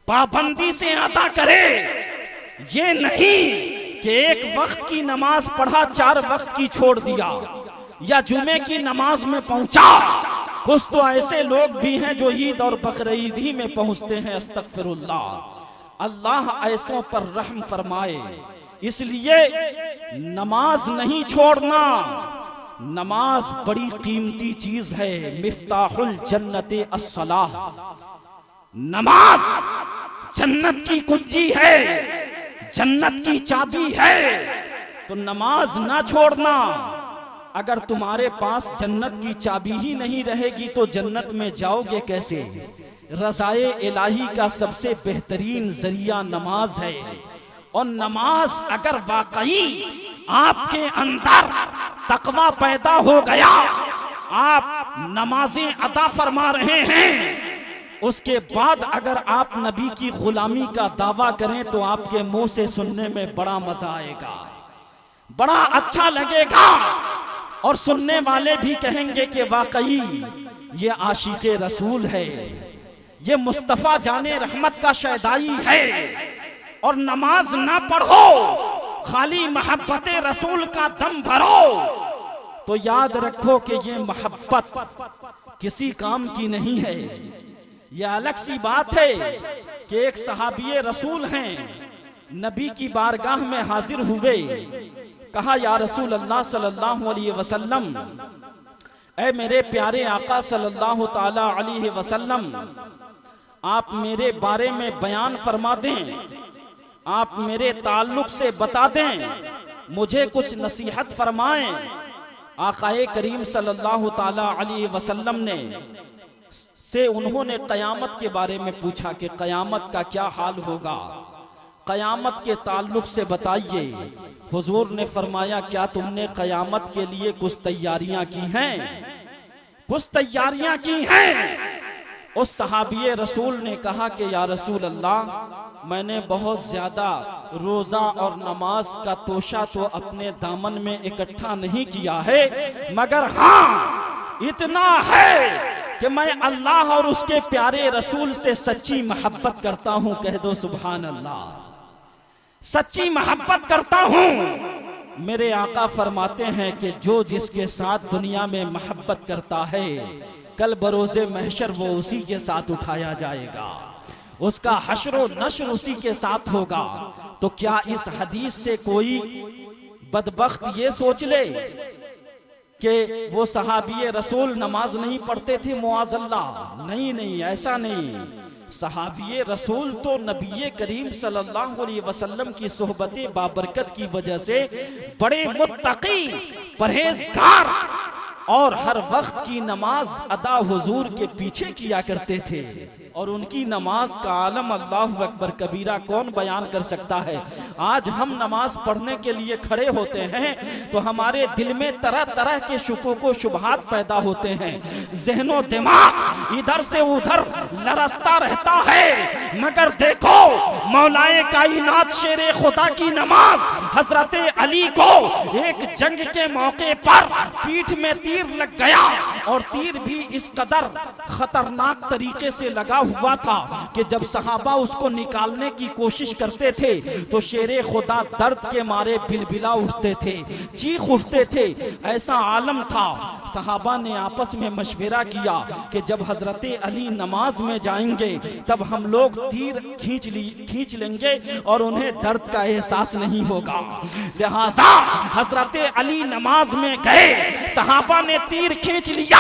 पाबंदी से अदा करे। ये नहीं कि एक वक्त की नमाज पढ़ा, 4 वक्त की छोड़ दिया, या जुमे की नमाज में पहुंचा। कुछ तो ऐसे लोग भी हैं जो ईद और बकरीद ही में पहुंचते हैं। अस्तगफिरुल्लाह। अल्लाह ऐसों पर रहम फरमाए। इसलिए नमाज नहीं छोड़ना। नमाज बड़ी कीमती चीज है। मिफ्ताहुल जन्नते अस्सलाह, नमाज जन्नत की कुंजी है, जन्नत की चाबी है। तो नमाज ना छोड़ना। अगर तुम्हारे पास जन्नत की चाबी ही नहीं रहेगी तो जन्नत में जाओगे कैसे? रज़ाए इलाही का सबसे बेहतरीन जरिया नमाज है। और नमाज अगर वाकई आपके अंदर तकवा पैदा हो गया, आप नमाजें अदा फरमा रहे हैं, उसके बाद अगर आप नबी की गुलामी का दावा करें तो आपके मुंह से सुनने में बड़ा मजा आएगा, बड़ा अच्छा लगेगा। और सुनने वाले भी कहेंगे कि वाकई ये आशिक़े रसूल है, ये मुस्तफ़ा जाने रहमत का शहदाई है। और नमाज ना पढ़ो, खाली मोहब्बते रसूल का दम भरो, तो याद रखो कि ये मोहब्बत किसी काम की नहीं है। यह अलग सी बात है कि एक सहाबिये रसूल हैं, नबी की बारगाह में हाजिर हुए, कहा या रसूल अल्लाह सल्लल्लाहु अलैहि वसल्लम, ऐ मेरे प्यारे आका सल्लल्लाहु ताला अलैहि वसल्लम, आप मेरे बारे में बयान फरमा दें, आप मेरे ताल्लुक से बता दें, मुझे कुछ नसीहत फरमाएं। आकाए करीम सल्लल्लाहु ताला अलैहि वसल्लम ने से उन्होंने क़यामत के बारे में पूछा कि क़यामत का क्या हाल होगा, क़यामत के ताल्लुक से बताइए। हुजूर ने फरमाया क्या तुमने क़यामत के लिए कुछ तैयारियां की हैं? कुछ तैयारियां की हैं। उस सहाबिये रसूल ने कहा कि या रसूल अल्लाह, मैंने बहुत ज्यादा रोजा और नमाज का तोशा तो अपने दामन में इकट्ठा नहीं किया है, मगर हाँ इतना है कि मैं अल्लाह और उसके प्यारे रसूल से सच्ची मोहब्बत करता हूं। कह दो सुभान अल्लाह। सच्ची मोहब्बत करता हूं। मेरे आका फरमाते हैं कि जो जिसके साथ दुनिया में मोहब्बत करता है, कल बरोज़े महशर वो उसी के साथ उठाया जाएगा, उसका हश्र व नश्र उसी के साथ होगा। तो क्या इस हदीस से कोई बदबख्त ये सोच ले कि वो सहाबिये रसूल नमाज नहीं पढ़ते थे? मुआज़ल्लाह, नहीं नहीं, ऐसा नहीं। सहाबिये रसूल तो नबी करीम सल्लल्लाहु अलैहि वसल्लम की सोहबत बाबरकत की वजह से बड़े मुत्तकी, परहेजगार और हर वक्त की नमाज अदा हुजूर के पीछे किया करते थे। और उनकी नमाज का आलम अल्लाहु अकबर कबीरा कौन बयान कर सकता है। आज हम नमाज पढ़ने के लिए खड़े होते हैं तो हमारे दिल में तरह तरह के शुकूक व शुबहात पैदा होते हैं, ज़हनो दिमाग इधर से उधर लरसता रहता है। मगर देखो मौलाए कायनात शेरे खुदा की नमाज हजरत अली को एक जंग के मौके पर पीठ में तीर लग गया, और तीर भी इस कदर खतरनाक तरीके से लगा हुआ था कि जब सहाबा उसको निकालने की कोशिश करते थे तो शेरे खुदा दर्द के मारे बिलबिला उठते थे, चीख उठते थे। ऐसा आलम था। सहाबा ने आपस में मशवरा किया कि जब हजरत अली नमाज में जाएंगे तब हम लोग तीर खींच लेंगे और उन्हें दर्द का एहसास नहीं होगा। लिहाजा हजरत अली नमाज में गए, सहाबा ने तीर खींच लिया,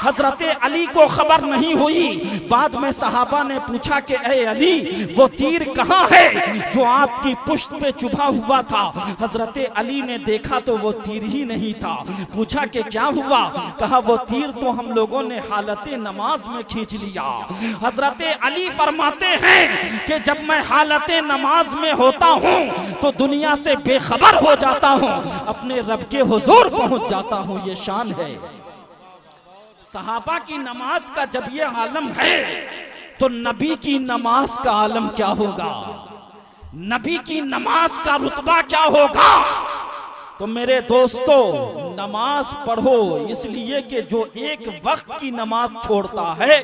हजरत अली को खबर नहीं हुई। बाद में सहाबा ने पूछा कि ए अली, वो तीर कहाँ है जो आपकी पुश्त पे चुभा हुआ था। हजरत अली ने देखा तो वो तीर ही नहीं था। पूछा कि क्या हुआ? कहा वो तीर तो हम लोगों ने हालत नमाज में खींच लिया। हजरत अली फरमाते हैं कि जब मैं हालत नमाज में होता हूँ तो दुनिया से बेखबर हो जाता हूँ, अपने रब के हुजूर पहुंच जाता हूँ। ये शान है। सहाबा की नमाज का जब ये आलम है तो नबी की नमाज का आलम क्या होगा, नबी की नमाज का रुतबा क्या होगा। तो मेरे दोस्तों, नमाज पढ़ो इसलिए कि जो एक वक्त की नमाज छोड़ता है,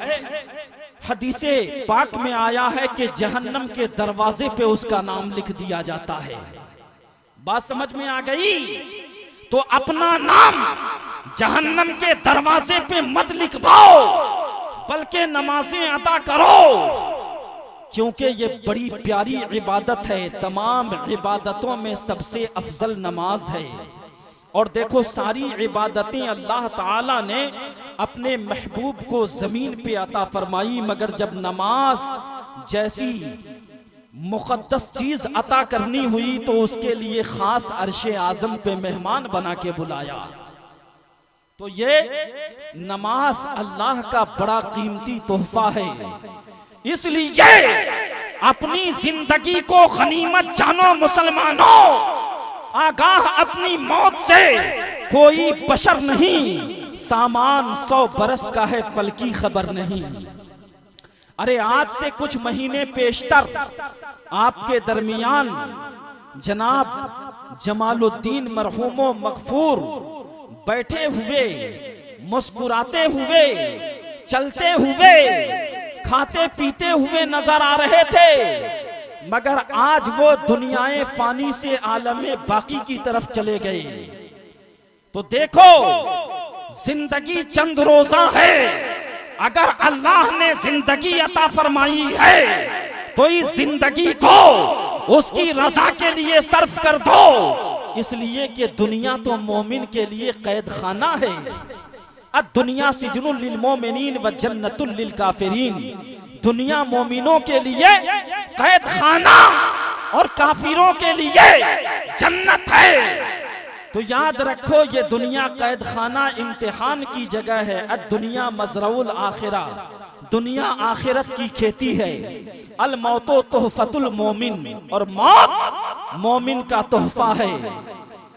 हदीसे पाक में आया है कि जहन्नम के दरवाजे पे उसका नाम लिख दिया जाता है। बात समझ में आ गई? तो अपना नाम जहन्नम के दरवाजे पे मत लिखवाओ, बल्कि नमाजें अदा करो, क्योंकि ये बड़ी प्यारी इबादत है। तमाम इबादतों में सबसे अफजल नमाज है। और देखो, सारी इबादतें अल्लाह ताला ने अपने महबूब को जमीन पे अता फरमाई, मगर जब नमाज जैसी मुकद्दस चीज अता करनी हुई तो उसके लिए खास अर्शे आजम पे मेहमान बना के बुलाया। तो ये नमाज अल्लाह का बड़ा कीमती तोहफा है। इसलिए अपनी जिंदगी को गनीमत जानो मुसलमानों, आगाह अपनी मौत से कोई बशर नहीं, सामान 100 बरस का है पल की खबर नहीं। अरे आज से कुछ महीने पेशतर आपके दरमियान जनाब जमालुद्दीन मरहूमो मगफूर बैठे हुए, मुस्कुराते हुए, चलते हुए, खाते पीते हुए नजर आ रहे थे, मगर आज वो दुनियाए फानी से आलमे बाकी की तरफ चले गए। तो देखो, जिंदगी चंद रोजा है। अगर अल्लाह ने जिंदगी अता फरमाई है तो इस जिंदगी को उसकी रजा के लिए सर्फ कर दो, इसलिए कि दुनिया तो मोमिन के लिए कैद खाना है। दुनिया सिजनुल लिल मोमिनीन व जन्नतुल लिल काफिरीन। दुनिया मोमिनों के लिए कैद खाना और काफिरों के लिए जन्नत है। तो याद रखो, ये दुनिया कैद खाना इम्तिहान की जगह है। दुनिया मजरउल आखिरा, दुनिया आखिरत की खेती है। अल मौतो तोहफतुल मोमिन, और मौत मोमिन का तोहफा है।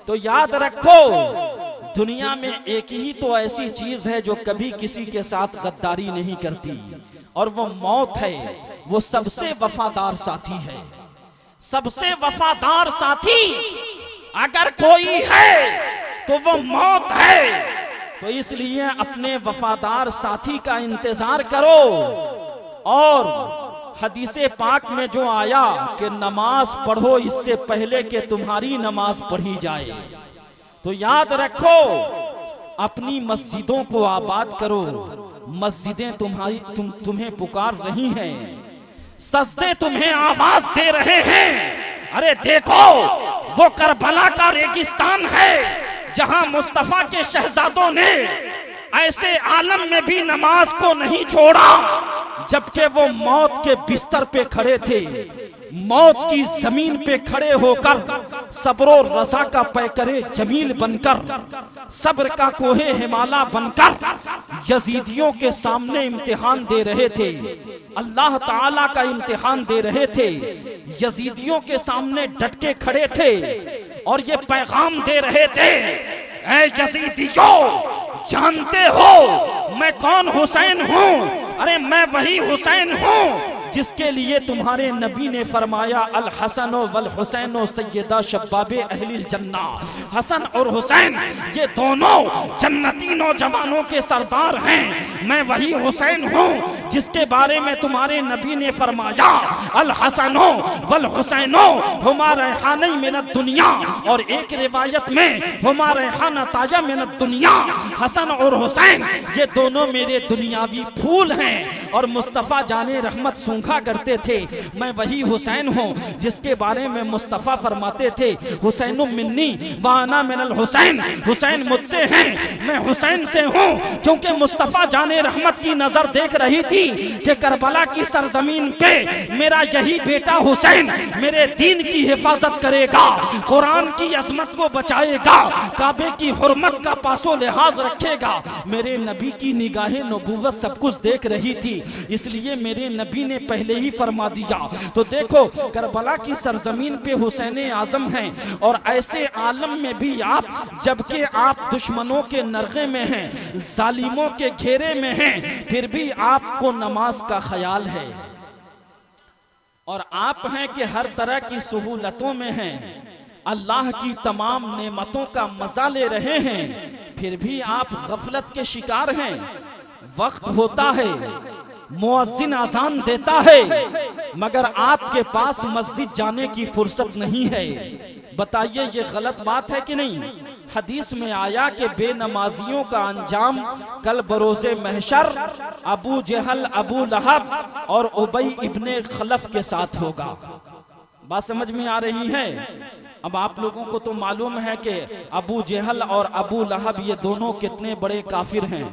तो याद रखो, दुनिया में एक ही तो ऐसी चीज है जो कभी किसी के साथ गद्दारी नहीं करती, और वो मौत है। वो सबसे वफादार साथी है। सबसे वफादार साथी अगर कोई है तो वो मौत है। तो इसलिए अपने वफादार साथी का इंतजार करो। और हदीसे पाक में जो आया कि नमाज पढ़ो इससे पहले कि तुम्हारी नमाज पढ़ी जाए, तो याद रखो, अपनी मस्जिदों को आबाद करो। मस्जिदें तुम्हें पुकार रही हैं, सजदे तुम्हें आवाज दे रहे हैं। अरे देखो, वो करबला का रेगिस्तान है जहां मुस्तफा के शहजादों ने ऐसे आलम में भी नमाज को नहीं छोड़ा। जबकि वो मौत के बिस्तर पे खड़े थे, मौत की जमीन पे खड़े होकर सब्र और रज़ा का पैकरे जमील बनकर, सब्र का कोहे हिमालय बनकर यजीदियों के सामने इम्तिहान दे रहे थे, अल्लाह ताला का इम्तिहान दे रहे थे, यजीदियों के सामने डट के खड़े थे और ये पैगाम दे रहे थे, ऐ यजीदियों, जानते हो मैं कौन हुसैन हूँ? अरे मैं वही हुसैन हूँ जिसके लिए तुम्हारे नबी ने फरमाया अल हसन वल हुसैन सैयदा शबाबे अहलिल जन्ना। हसन और हुसैन ये दोनों जन्नती नौजवानों के सरदार हैं। मैं वही हुसैन हूँ जिसके बारे में तुम्हारे नबी ने फरमाया अल हसनो वल हुसैनो हुमा रैहानी मिनद दुनिया, और एक रिवायत में हुमा रैहाना ताजा मिनद दुनिया। हसन और हुसैन ये दोनों मेरे दुनियावी फूल हैं और मुस्तफ़ा जाने रहमत सूंघा करते थे। मैं वही हुसैन हूँ जिसके बारे में मुस्तफ़ा फरमाते थे हुसैन मिन्नी वाना मिनल हुसैन, हुसैन मुझसे हैं, मैं हुसैन से हूँ। क्योंकि मुस्तफ़ा जाने रहमत की नजर देख रही थी कि करबला की सरजमीन पे मेरा यही बेटा हुसैन मेरे दीन की हिफाजत करेगा, कुरान की अजमत को बचाएगा, काबे की हुर्मत का पासो लिहाज रखेगा। मेरे नबी की निगाहें नबूवत सब कुछ देख रही थी, इसलिए मेरे नबी ने पहले ही फरमा दिया। तो देखो करबला की सरजमीन पे हुसैन आजम हैं और ऐसे आलम में भी आप, जबकि आप दुश्मनों के नरगे में हैं, जालिमों के घेरे में हैं, फिर भी आपको नमाज का ख्याल है। और आप हैं कि हर तरह की सहूलतों में हैं, अल्लाह की तमाम नेमतों का मजा ले रहे हैं, फिर भी आप गफलत के शिकार हैं। वक्त होता है, मुअज्जिन आजान देता है, मगर आपके पास मस्जिद जाने की फुर्सत नहीं है। बताइए ये गलत बात है कि नहीं? हदीस में आया कि बेनमाजियों का अंजाम कल बरोज़े महशर अबू जहल, अबू लहब और उबई इब्ने खलफ के साथ होगा। बात समझ में आ रही है? अब आप लोगों को तो मालूम है कि अबू जहल और अबू लहब ये दोनों कितने बड़े काफिर हैं,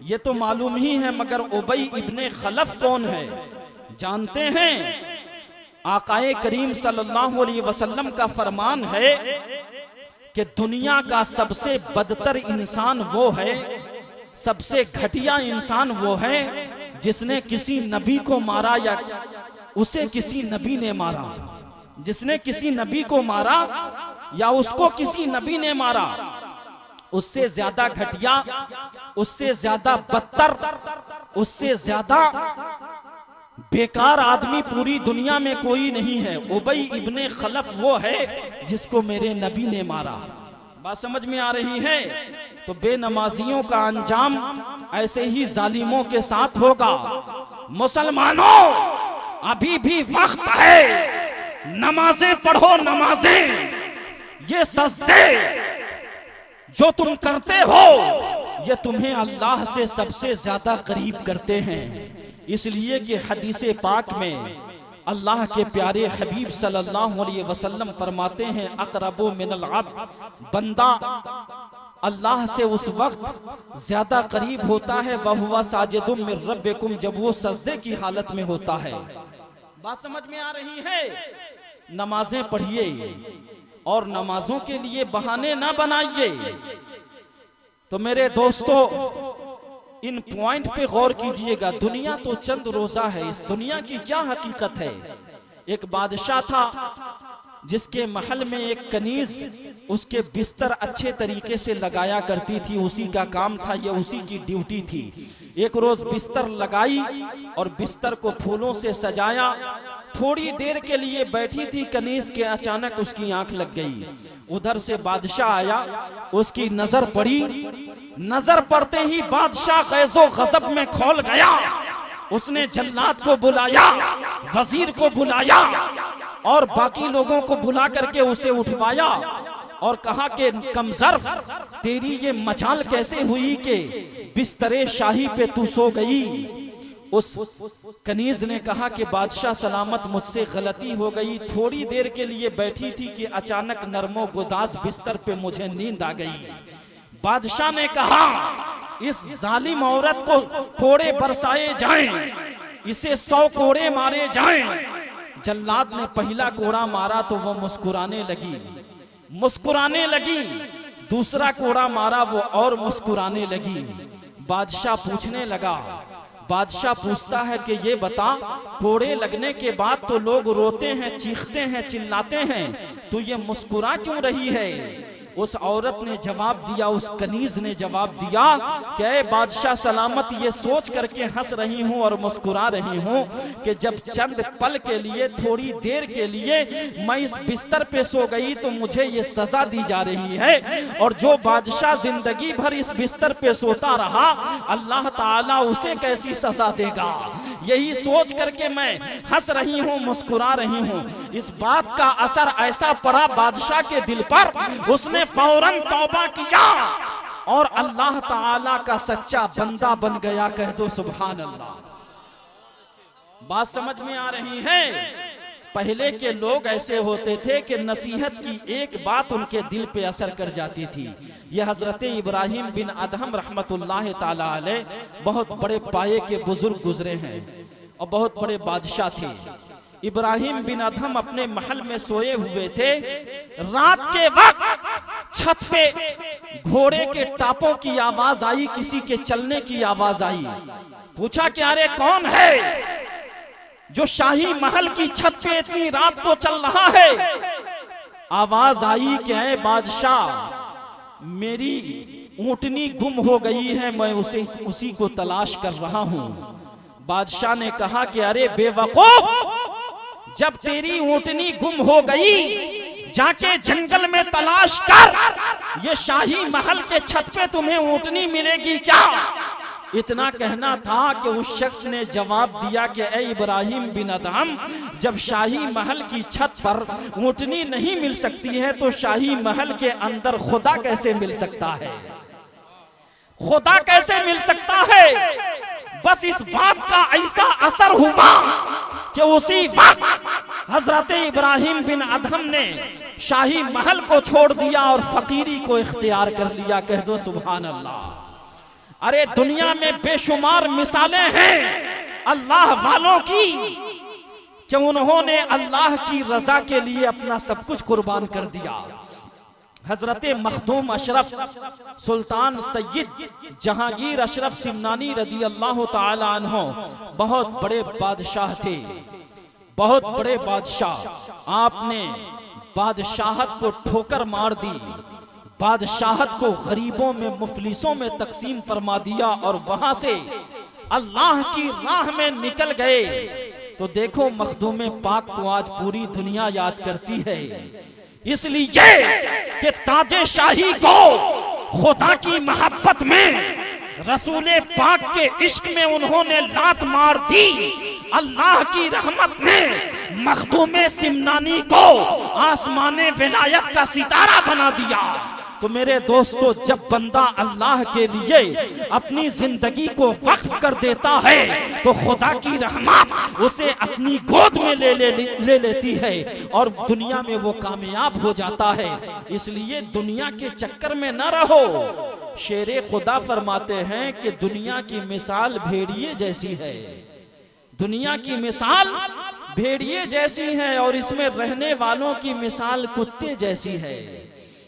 ये तो मालूम ही है, मगर उबई इब्ने खलफ कौन है जानते हैं? आकाए करीम सल्लल्लाहु अलैहि वसल्लम का फरमान है कि दुनिया का सबसे बदतर इंसान वो है, सबसे घटिया इंसान वो है जिसने किसी नबी को मारा या उसे किसी नबी ने मारा। जिसने किसी नबी को मारा या उसको किसी नबी ने मारा, उससे ज्यादा घटिया, उससे ज्यादा बदतर, उससे ज्यादा बेकार आदमी पूरी दुनिया में कोई नहीं है। उबई इब्ने खलफ वो है जिसको मेरे नबी ने मारा। बात समझ में आ रही है? तो बेनमाजियों का अंजाम ऐसे ही जालिमों के साथ होगा। मुसलमानों, अभी भी वक्त है, नमाजें पढ़ो, नमाजें। ये सजदे जो तुम करते हो ये तुम्हें अल्लाह से सबसे ज्यादा करीब करते हैं। इसलिए कि हदीसे पाक में अल्लाह के प्यारे हबीब सल्लल्लाहु अलैहि वसल्लम फरमाते हैं अक़रबु मिनल अब्द, बंदा अल्लाह से उस वक्त ज्यादा करीब होता है वहुवा साजिदुम मिन रब्बिकुम, जब वो सजदे की हालत में होता है। बात समझ में आ रही है? नमाजें पढ़िए और नमाजों के लिए बहाने ना बनाइए। तो मेरे दोस्तों, इन पॉइंट पे गौर कीजिएगा। दुनिया तो चंद रोजा है, इस दुनिया की क्या हकीकत है? एक बादशाह था जिसके महल में एक कनीज उसके बिस्तर अच्छे तरीके से लगाया करती थी, उसी का काम था, ये उसी की ड्यूटी थी। एक रोज बिस्तर लगाई और बिस्तर को फूलों से सजाया। थोड़ी देर के लिए बैठी थी कनीज के, अचानक उसकी आंख लग गई। उधर से बादशाह आया, उसकी नजर पड़ी। नजर पड़ते ही बादशाह गैज़ो गज़ब में खौल गया। उसने जल्लाद को बुलाया, वजीर को बुलाया और बाकी लोगों को बुला करके उसे उठवाया और कहा कि कमजर्फ, तेरी ये मचाल कैसे हुई कि बिस्तरे शाही पे तू सो गई? उस कनीज ने कहा कि बादशाह सलामत, मुझसे गलती हो गई। थोड़ी देर के लिए बैठी थी कि अचानक नरमो गुदाज बिस्तर पे मुझे नींद आ गई। बादशाह ने कहा इस जालिम औरत को कोड़े बरसाए जाएं। इसे 100 कोड़े मारे जाएं। जल्लाद ने पहला कोड़ा मारा तो वो मुस्कुराने लगी। दूसरा कोड़ा मारा वो और मुस्कुराने लगी। बादशाह पूछने लगा, बादशाह पूछता है कि ये बता, कोड़े लगने के बाद तो लोग रोते हैं, चीखते हैं, चिल्लाते हैं, तो ये मुस्कुरा क्यों रही है? उस औरत ने जवाब दिया, उस कनीज ने जवाब दिया कि ऐ बादशाह सलामत, ये सोच करके हंस रही हूँ और मुस्कुरा रही हूँ कि जब चंद पल के लिए, थोड़ी देर के लिए मैं इस बिस्तर पे सो गई तो मुझे ये सजा दी जा रही है, और जो बादशाह जिंदगी भर इस बिस्तर पे सोता रहा अल्लाह ताला उसे कैसी सजा देगा। यही सोच करके मैं हंस रही हूँ, मुस्कुरा रही हूँ। इस बात का असर ऐसा पड़ा बादशाह के दिल पर, उसने फौरन तौबा किया और अल्लाह ताला का सच्चा बंदा बन गया। कह दो सुभान अल्लाह। बात समझ में आ रही है? पहले के लोग ऐसे होते थे कि नसीहत की एक बात उनके दिल पे असर कर जाती थी। यह हजरत इब्राहिम बिन अदहम रहमतुल्लाह ताला अलैह बहुत बड़े पाये के बुजुर्ग गुजरे हैं और बहुत बड़े बादशाह थे। इब्राहिम बिन अदहम अपने महल में सोए हुए थे। रात के वक्त छत पे घोड़े के टापों की आवाज आई, किसी के चलने की आवाज आई। पूछा कि अरे कौन है जो शाही महल की छत पे इतनी रात को चल रहा है? आवाज आई कि ऐ बादशाह, मेरी ऊंटनी गुम हो गई है, मैं उसी को तलाश कर रहा हूं। बादशाह ने कहा कि अरे बेवकूफ, जब तेरी ऊंटनी गुम हो गई जाके जंगल में तलाश कर, ये शाही महल के छत पे तुम्हें ऊंटनी मिलेगी क्या? इतना कहना था कि उस शख्स ने जवाब दिया कि ऐ इब्राहिम बिन अदहम, जब शाही महल की छत पर ऊंटनी नहीं मिल सकती है तो शाही महल के अंदर खुदा कैसे मिल सकता है? खुदा कैसे मिल सकता है? बस इस बात का ऐसा असर हुआ कि उसी वक्त हजरत इब्राहिम बिन अदहम ने शाही महल को छोड़ दिया और फकीरी को इख्तियार कर लिया। कह दो सुभान अल्लाह। अरे दुनिया में बेशुमार मिसालें हैं अल्लाह वालों की कि उन्होंने अल्लाह की रजा के लिए अपना सब कुछ कुर्बान कर दिया। हजरत मखदूम अशरफ सुल्तान सैयद जहांगीर अशरफ सिमनानी रदी अल्लाह ताला अन्हो बहुत बड़े बादशाह थे, बहुत बड़े बादशाह। आपने बादशाहत को ठोकर मार दी, बादशाहत को गरीबों में, मुफलिसों में तकसीम फरमा दिया और वहां से अल्लाह की राह में निकल गए। तो देखो मखदूम पाक को आज पूरी दुनिया याद करती है, इसलिए कि ताजे शाही को खुदा की मोहब्बत में, रसूले पाक के इश्क में उन्होंने लात मार दी। अल्लाह की रहमत ने मखदूम सिमनानी को आसमाने विलायत का सितारा बना दिया। तो मेरे दोस्तों, जब बंदा अल्लाह के लिए अपनी जिंदगी को वक्फ कर देता है तो खुदा की रहमत उसे अपनी गोद में ले लेती है और दुनिया में वो कामयाब हो जाता है। इसलिए दुनिया के चक्कर में न रहो। शेरे खुदा फरमाते हैं कि दुनिया की मिसाल भेड़िए जैसी है, दुनिया की मिसाल भेड़िए जैसी है और इसमें रहने वालों की मिसाल कुत्ते जैसी है।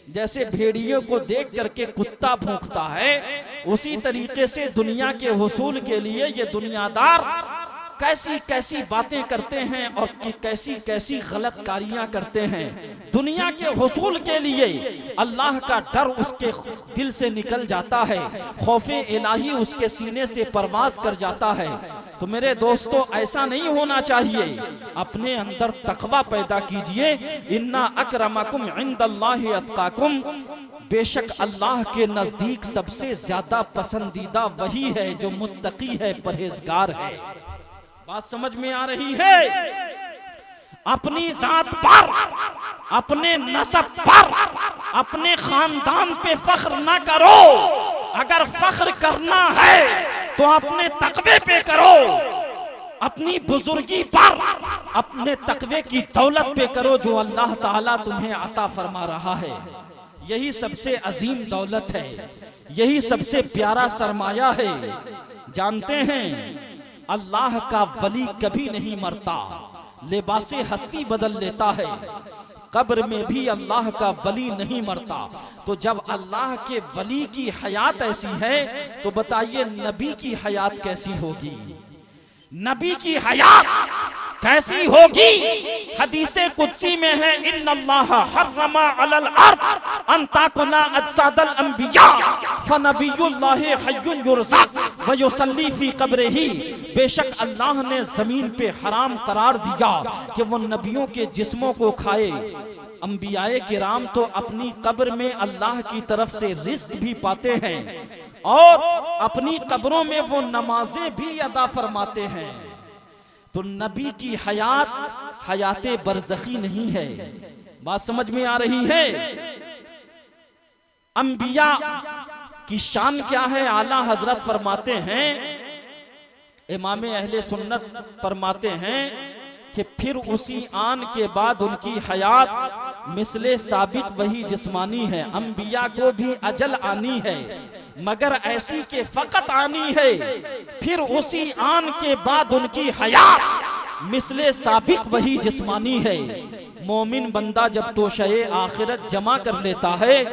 जैसे भेड़ियों को देख करके कुत्ता भौंकता है, उसी तरीके से दुनिया के हुसूल के लिए ये दुनियादार कैसी कैसी बातें करते हैं और कैसी कैसी गलत कारियां करते हैं। दुनिया के हुसूल के लिए अल्लाह का डर उसके दिल से निकल जाता है, खौफे इलाही उसके सीने से परवाज कर जाता है। तो मेरे दोस्तों, ऐसा नहीं होना चाहिए। अपने अंदर तकवा पैदा कीजिए। इन्ना अकरमकुम इंदल्लाहि अत्काकुम, बेशक अल्लाह के नजदीक सबसे ज्यादा पसंदीदा वही है जो मुत्तकी है, परहेजगार है। बात समझ में आ रही है? अपनी जात पर, अपने नसब पर, अपने खानदान पे फख्र ना करो। अगर फख्र करना है तो अपने तकवे पे करो, अपनी बुजुर्गी पर, अपने तकवे की दौलत पे करो जो अल्लाह ताला तुम्हें अता फरमा रहा है। यही सबसे अजीम दौलत है, यही सबसे प्यारा सरमाया है। जानते हैं अल्लाह का वली कभी नहीं मरता, लिबासे हस्ती बदल लेता है, कब्र में भी अल्लाह का वली नहीं मरता। तो जब अल्लाह के वली की हयात ऐसी है तो बताइए नबी की हयात कैसी होगी? नबी की हयात कैसी होगी? हदीसे कुदसी में है, इन्नल्लाह हर्रमा अलल अर्द अन ताकुला अजसादल अंबिया फनबियुल्लाहि हय्युन युरज़क़ व युसल्ली फी क़ब्रिही। बेशक अल्लाह ने जमीन पे हराम करार दिया कि वो नबियों के जिस्मों को खाए। अंबियाए किराम तो अपनी कब्र में अल्लाह की तरफ से रिज़्क़ भी पाते हैं और अपनी कब्रों में वो नमाजें भी अदा फरमाते हैं। तो नबी की हयात हयाते बरज़खी नहीं है। बात समझ में आ रही है? अंबिया की शान क्या है? आला हजरत फरमाते हैं, इमाम अहले सुन्नत फरमाते हैं कि फिर उसी आन के बाद उनकी हयात मिसले साबित वही जिस्मानी है। अंबिया को भी अजल आनी है मगर ऐसी के फकत आनी है, फिर उसी आन के बाद उनकी हयात मिसले साबिक वही जिस्मानी है। मोमिन बंदा जब तोशे आखिरत जमा कर लेता है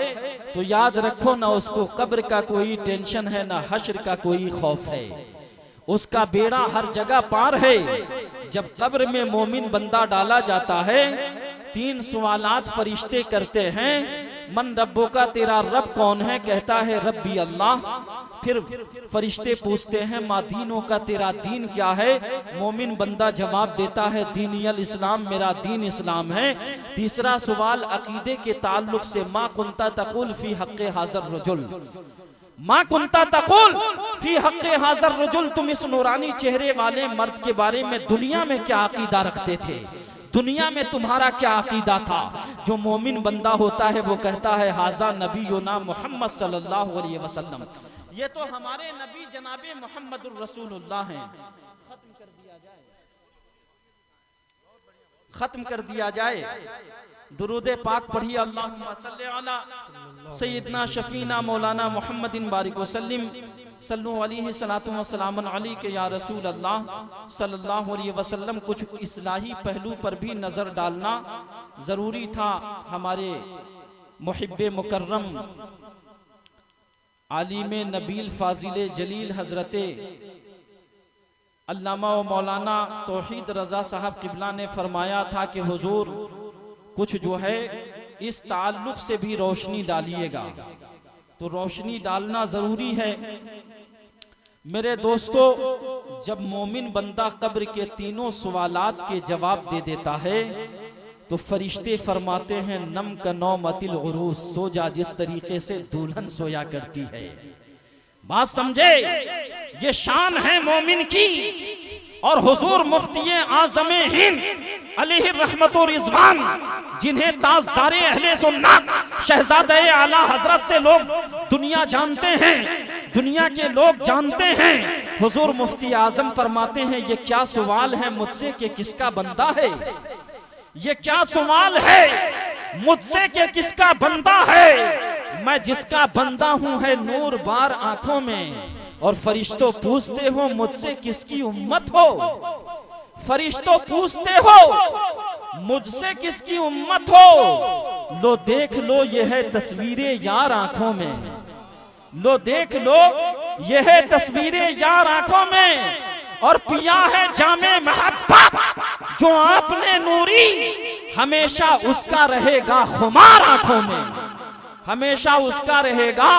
तो याद रखो ना उसको कब्र का कोई टेंशन है ना हश्र का कोई खौफ है, उसका बेड़ा हर जगह पार है। जब कब्र में मोमिन बंदा डाला जाता है 3 सवालात फरिश्ते करते हैं, मन रब्बो का, तेरा रब कौन है? कहता है रब्बी अल्लाह। फिर फरिश्ते पूछते हैं मा दीनों का, तेरा दीन क्या है? मोमिन बंदा जवाब देता है दीनियल इस्लाम, मेरा दीन इस्लाम है। तीसरा सवाल अकीदे के ताल्लुक से, मा कुंता तकुल फी हक़्क़े हाज़र रजुल, मा कुंता तकुल फी हक़्क़े हाज़र रजुल, तुम इस नूरानी चेहरे वाले मर्द के बारे में दुनिया में क्या अकीदा रखते थे? दुनिया में तुम्हारा क्या अकीदा था? जो मोमिन बंदा होता है वो कहता है हाजा नबीयुना मोहम्मद सल्लल्लाहु अलैहि वसल्लम, ये तो हमारे नबी जनाबे मोहम्मदुर रसूलुल्लाह हैं। खत्म कर दिया जाए। दुरूद पाक पढ़िए, अल्लाहुम्मा सल्ली अला सय्यदना शफीना मौलाना मुहम्मदिन बारिक वसल्लिम सल्लु अलैहि सलातु व सलामन अलैका या रसूल अल्लाह सल्लल्लाहु अलैहि वसल्लम। कुछ इस्लाही पहलू पर भी नजर डालना जरूरी था। हमारे मुहिब्बे मुकर्रम आलिम नबील फाजिल जलील हजरते अल्लामा व मौलाना तौहीद रजा साहब किबला ने फरमाया था कि हुजूर कुछ जो है इस ताल्लुक से भी रोशनी डालिएगा। तो रोशनी डालना जरूरी है मेरे दोस्तों। जब मोमिन बंदा कब्र के 3 सवालात के जवाब दे देता है तो फरिश्ते फरमाते हैं नम का नौमतिल उरूस, सो जा जिस तरीके से दुल्हन सोया करती है। बात समझे? ये शान है मोमिन की। और हुजूर मुफ्ती आज़म हिंद अलैहि रहमत व रिज़वान, जिन्हें ताजदारे अहले सुन्नत शहजादे आला हजरत से लोग दुनिया जानते हैं, दुनिया के लोग जानते हैं, हुजूर मुफ्ती आजम फरमाते हैं ये क्या सवाल है मुझसे कि किसका बंदा है? ये क्या सवाल है मुझसे कि किसका बंदा है? मैं जिसका बंदा हूं है नूर बार आंखों में। और फरिश्तों पूछते हो मुझसे किसकी उम्मत हो? फरिश्तों पूछते हो मुझसे किसकी उम्मत हो? लो देख लो ये है तस्वीरें यार आंखों में, लो देख लो ये है तस्वीरें यार आंखों में। और पिया है जामे मोहब्बत जो आपने नूरी, हमेशा उसका रहेगा खुमार आंखों में, हमेशा उसका रहेगा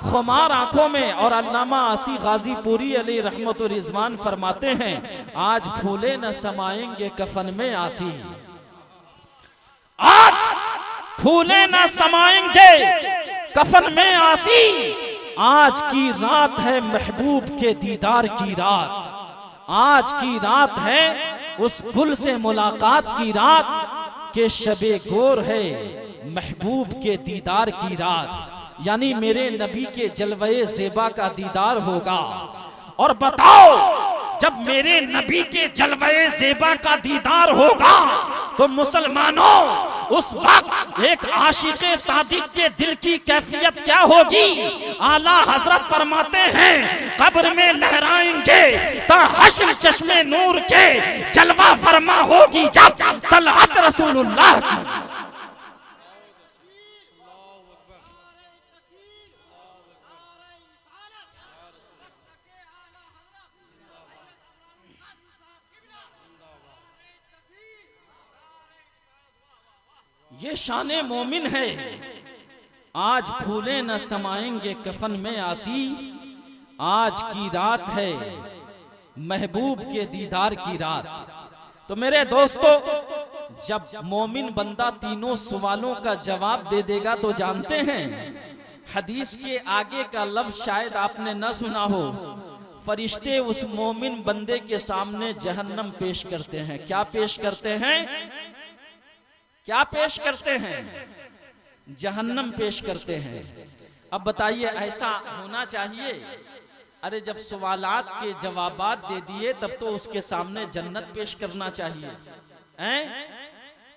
खुमार आंखों में। और अल्लामा आसी गाजीपुरी अलैहि रहमत व रिज़वान फरमाते हैं आज फूले न समाएंगे कफन में आसी, आज फूले न समाएंगे कफन में आसी। आज की रात है महबूब के दीदार की रात, आज की रात है उस गुल से मुलाकात की रात के शबे गोर है महबूब के दीदार की रात। यानी मेरे नबी के जलवे ज़ेबा का दीदार होगा। और बताओ जब मेरे नबी के जलवे ज़ेबा का दीदार होगा तो मुसलमानों उस वक्त एक आशिक़े सादिक के दिल की कैफियत क्या होगी। आला हजरत फरमाते हैं कब्र में लहराएंगे ता हश्र चश्मे नूर के जलवा फरमा होगी जब तलअत रसूलुल्लाह की। ये शाने मोमिन है। आज फूले न समाएंगे कफन में आसी, आज की रात है महबूब के दीदार की रात। तो मेरे दोस्तों, जब मोमिन बंदा तीनों सवालों का जवाब दे देगा तो जानते हैं हदीस के आगे का लफ्ज शायद आपने न सुना हो। फरिश्ते उस मोमिन बंदे के सामने जहन्नम पेश करते हैं। क्या पेश करते हैं? क्या पेश करते हैं? जहन्नम पेश करते हैं। अब बताइए ऐसा होना चाहिए? अरे जब सवालात के जवाबात दे दिए तब तो उसके सामने जन्नत पेश करना चाहिए हैं?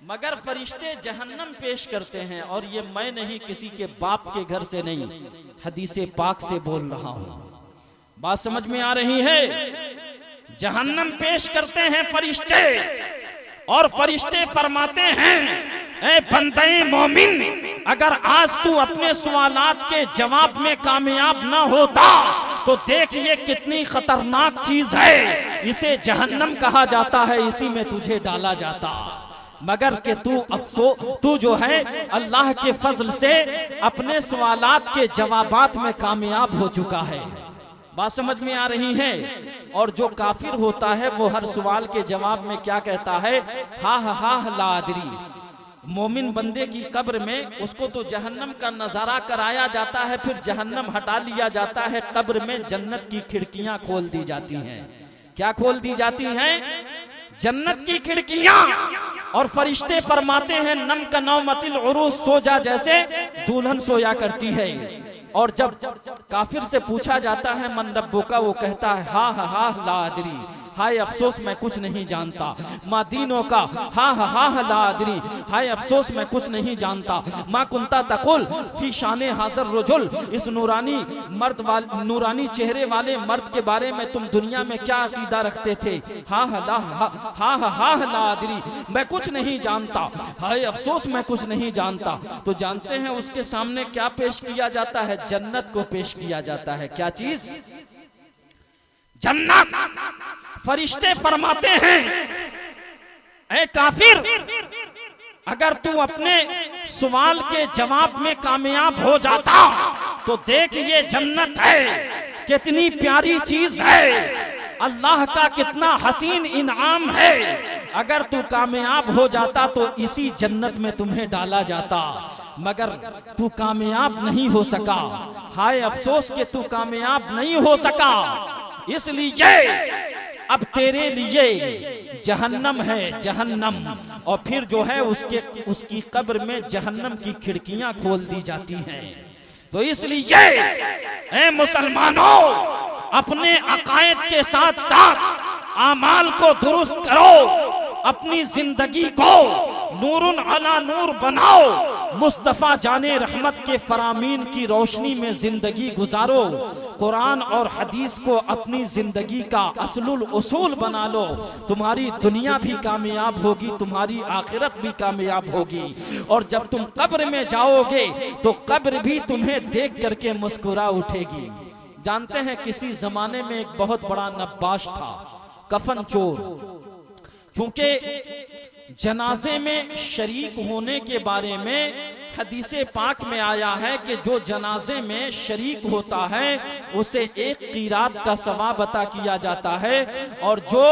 मगर फरिश्ते जहन्नम पेश करते हैं। और ये मैं नहीं, किसी के बाप के घर से नहीं, हदीसे पाक से बोल रहा हूं। बात समझ में आ रही है? जहन्नम पेश करते हैं फरिश्ते, और फरिश्ते फरमाते हैं ऐ बंदे मोमिन, अगर आज तू अपने सवालात के जवाब में कामयाब ना होता तो देख ये कितनी खतरनाक चीज है। इसे जहन्नम कहा जाता है, इसी में तुझे डाला जाता। मगर के तू जो है अल्लाह के फजल से अपने सवालात के जवाबात में कामयाब हो चुका है। बात समझ में आ रही है? और जो काफिर होता है वो हर सवाल के जवाब में क्या कहता है? हा हा हा ला अदरी। मोमिन बंदे की कब्र में उसको तो जहन्नम का नजारा कराया जाता है, फिर जहन्नम हटा लिया जाता है, कब्र में जन्नत की खिड़कियां खोल दी जाती हैं। क्या खोल दी जाती हैं? जन्नत की खिड़कियां। और फरिश्ते फरमाते हैं नम का नौमतिल उरूस, सो जा जैसे दुल्हन सोया करती है। और जब काफिर से पूछा जाता है मन रब्बो का, वो कहता है हा हा हा ला अदरी, हाय अफसोस मैं कुछ नहीं जानता। माँ दीनों का हा हा हा ला अदरी, हाय अफसोस मैं कुछ नहीं जानता। माँ कुंता तकुल फी शाने हाजर रजुल, इस नूरानी मर्द वाले, नूरानी चेहरे वाले मर्द के बारे में तुम दुनिया में क्या अकीदा रखते थे? हा हा ला अदरी, मैं कुछ नहीं जानता, हाय अफसोस मैं कुछ नहीं जानता। तो जानते हैं उसके सामने क्या पेश किया जाता है? जन्नत को पेश किया जाता है। क्या चीज? जन्नत। फरिश्ते फरमाते हैं ऐ काफिर, अगर तू अपने सवाल के जवाब में कामयाब हो जाता तो देख ये जन्नत है, कितनी प्यारी चीज है, अल्लाह का कितना हसीन इनाम है। अगर तू कामयाब हो जाता तो इसी जन्नत में तुम्हें डाला जाता। मगर तू कामयाब नहीं हो सका, हाय अफसोस कि तू कामयाब नहीं हो सका। इसलिए अब तेरे लिए जहन्नम है, जहन्नम। और फिर जो है उसकी कब्र में जहन्नम की खिड़कियां खोल दी जाती हैं। तो इसलिए ऐ मुसलमानों, अपने अकायद के साथ साथ आमाल को दुरुस्त करो, अपनी जिंदगी को नूरुन अला नूर बनाओ, मुस्तफा जाने रहमत के फरामीन की रोशनी में जिंदगी गुजारो, कुरान और हदीस को अपनी जिंदगी का असलुल उसूल बना लो। तुम्हारी दुनिया भी कामयाब होगी, तुम्हारी आखिरत भी कामयाब होगी। और जब तुम कब्र में जाओगे तो कब्र भी तुम्हें देख करके मुस्कुरा उठेगी। जानते हैं किसी जमाने में एक बहुत बड़ा नब्बाश था, कफन चोर। क्योंकि जनाजे में शरीक होने के बारे में हदीसे पाक में आया है कि जो जनाजे में शरीक होता है उसे एक कीरात का सवाब अता किया जाता है, और जो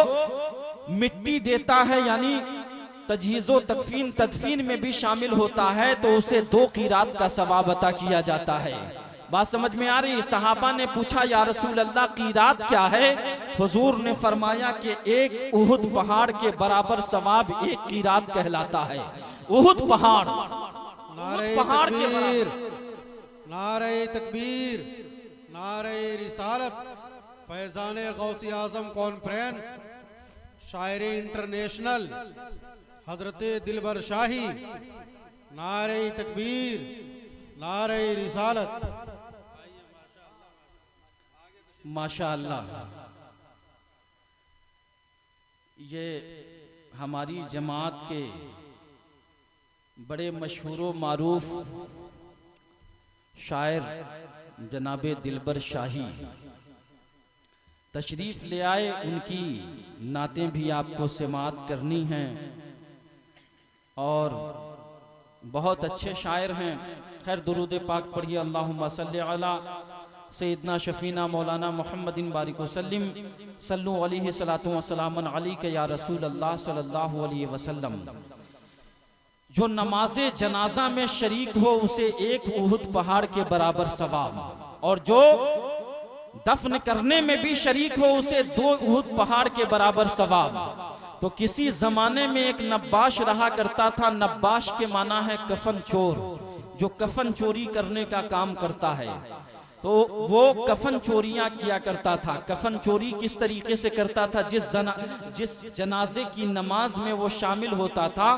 मिट्टी देता है यानी तजहीज़ो तकफीन तदफीन में भी शामिल होता है तो उसे 2 कीरात का सवाब अता किया जाता है। बात समझ में आ रही? सहाबा ने पूछा या रसूल अल्लाह कीरात क्या है? हुजूर ने फरमाया कि एक उहुद पहाड़ के बराबर सवाब एक कीरात कहलाता है। उहुद पहाड़, नारे पहाड़ के तकबीर, नारे तकबीर, नारे रिसालत, फैजान गौसी आजम कॉन्फ्रेंस, शायरी इंटरनेशनल, हजरत दिलबर शाही, नारे तकबीर, नारे रिसालत। माशाअल्लाह, ये हमारी जमात के बड़े मशहूर व मारूफ शायर जनाबे दिलबर शाही तशरीफ ले आए। उनकी नातें भी आपको समाअत करनी हैं और बहुत अच्छे शायर हैं। खैर दुरूद पाक पढ़िए, अल्लाहुम्मा सल्ली अला सैयदना शफीना मौलाना मोहम्मदिन बारिक वसल्लम सल्लु अलैहि सलातु व सलामन अलैका या रसूल अल्लाह सल्लल्लाहु अलैहि वसल्लम। जो नमाज़े जनाजा में शरीक हो उसे एक उहुद पहाड़ के बराबर सवाब, और जो दफन करने में भी शरीक हो उसे 2 उहुद पहाड़ के बराबर सवाब। तो किसी जमाने में एक नब्बाश रहा करता था। नब्बाश के माना है कफन चोर, जो कफन चोरी करने का काम करता है। तो वो कफन चोरियां किया करता था। कफन चोरी किस तरीके से करता था? जिस जनाजे की नमाज में वो शामिल होता था,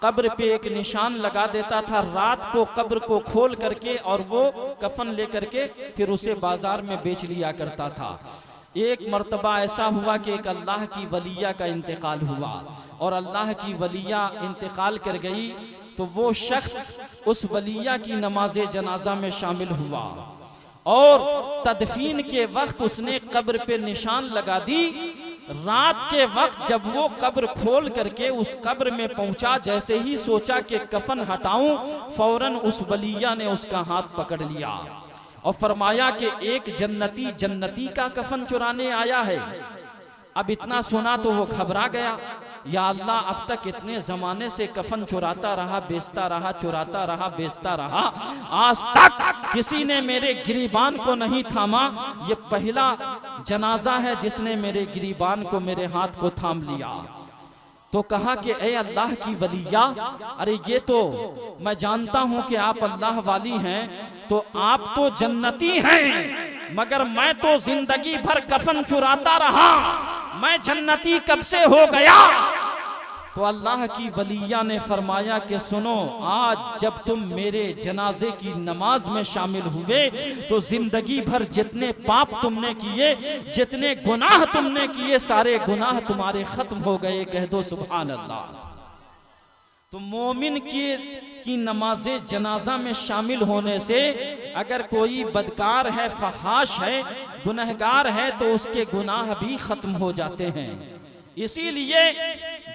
कब्र पे एक निशान लगा देता था। रात को कब्र को खोल करके और वो कफन लेकर के फिर उसे बाजार में बेच लिया करता था। एक मर्तबा ऐसा हुआ कि एक अल्लाह की वलिया का इंतकाल हुआ, और अल्लाह की वलिया इंतकाल कर गई तो वो शख्स उस वलिया की नमाज जनाजा में शामिल हुआ और तदफीन के वक्त उसने कब्र पे निशान लगा दी। रात के वक्त जब वो कब्र खोल करके उस कब्र में पहुंचा, जैसे ही सोचा कि कफन हटाऊं, फौरन उस वलिया ने उसका हाथ पकड़ लिया और फरमाया कि एक जन्नती का कफन चुराने आया है। अब इतना सुना तो वो घबरा गया। या अल्लाह, अब तक इतने जमाने से कफन चुराता रहा, बेचता रहा, चुराता रहा, बेचता रहा, आज तक किसी ने मेरे गिरीबान को नहीं थामा। ये पहला जनाजा है जिसने मेरे गिरीबान को, मेरे हाथ को थाम लिया। तो कहा कि ए अल्लाह की वलिया, अरे ये तो मैं जानता हूं कि आप अल्लाह वाली हैं, तो आप तो जन्नती हैं, मगर मैं तो जिंदगी भर कफन चुराता रहा, मैं जन्नती कब से हो गया? तो अल्लाह की वलिया ने फरमाया कि सुनो, आज जब तुम मेरे जनाजे की नमाज में शामिल हुए तो जिंदगी भर जितने पाप तुमने किए, जितने गुनाह तुमने किए, सारे गुनाह तुम्हारे खत्म हो गए। कह दो सुभान अल्लाह। तो मोमिन की नमाजे जनाजा में शामिल होने से अगर कोई बदकार है, फहाश है, गुनहगार है, तो उसके गुनाह भी खत्म हो जाते हैं। इसीलिए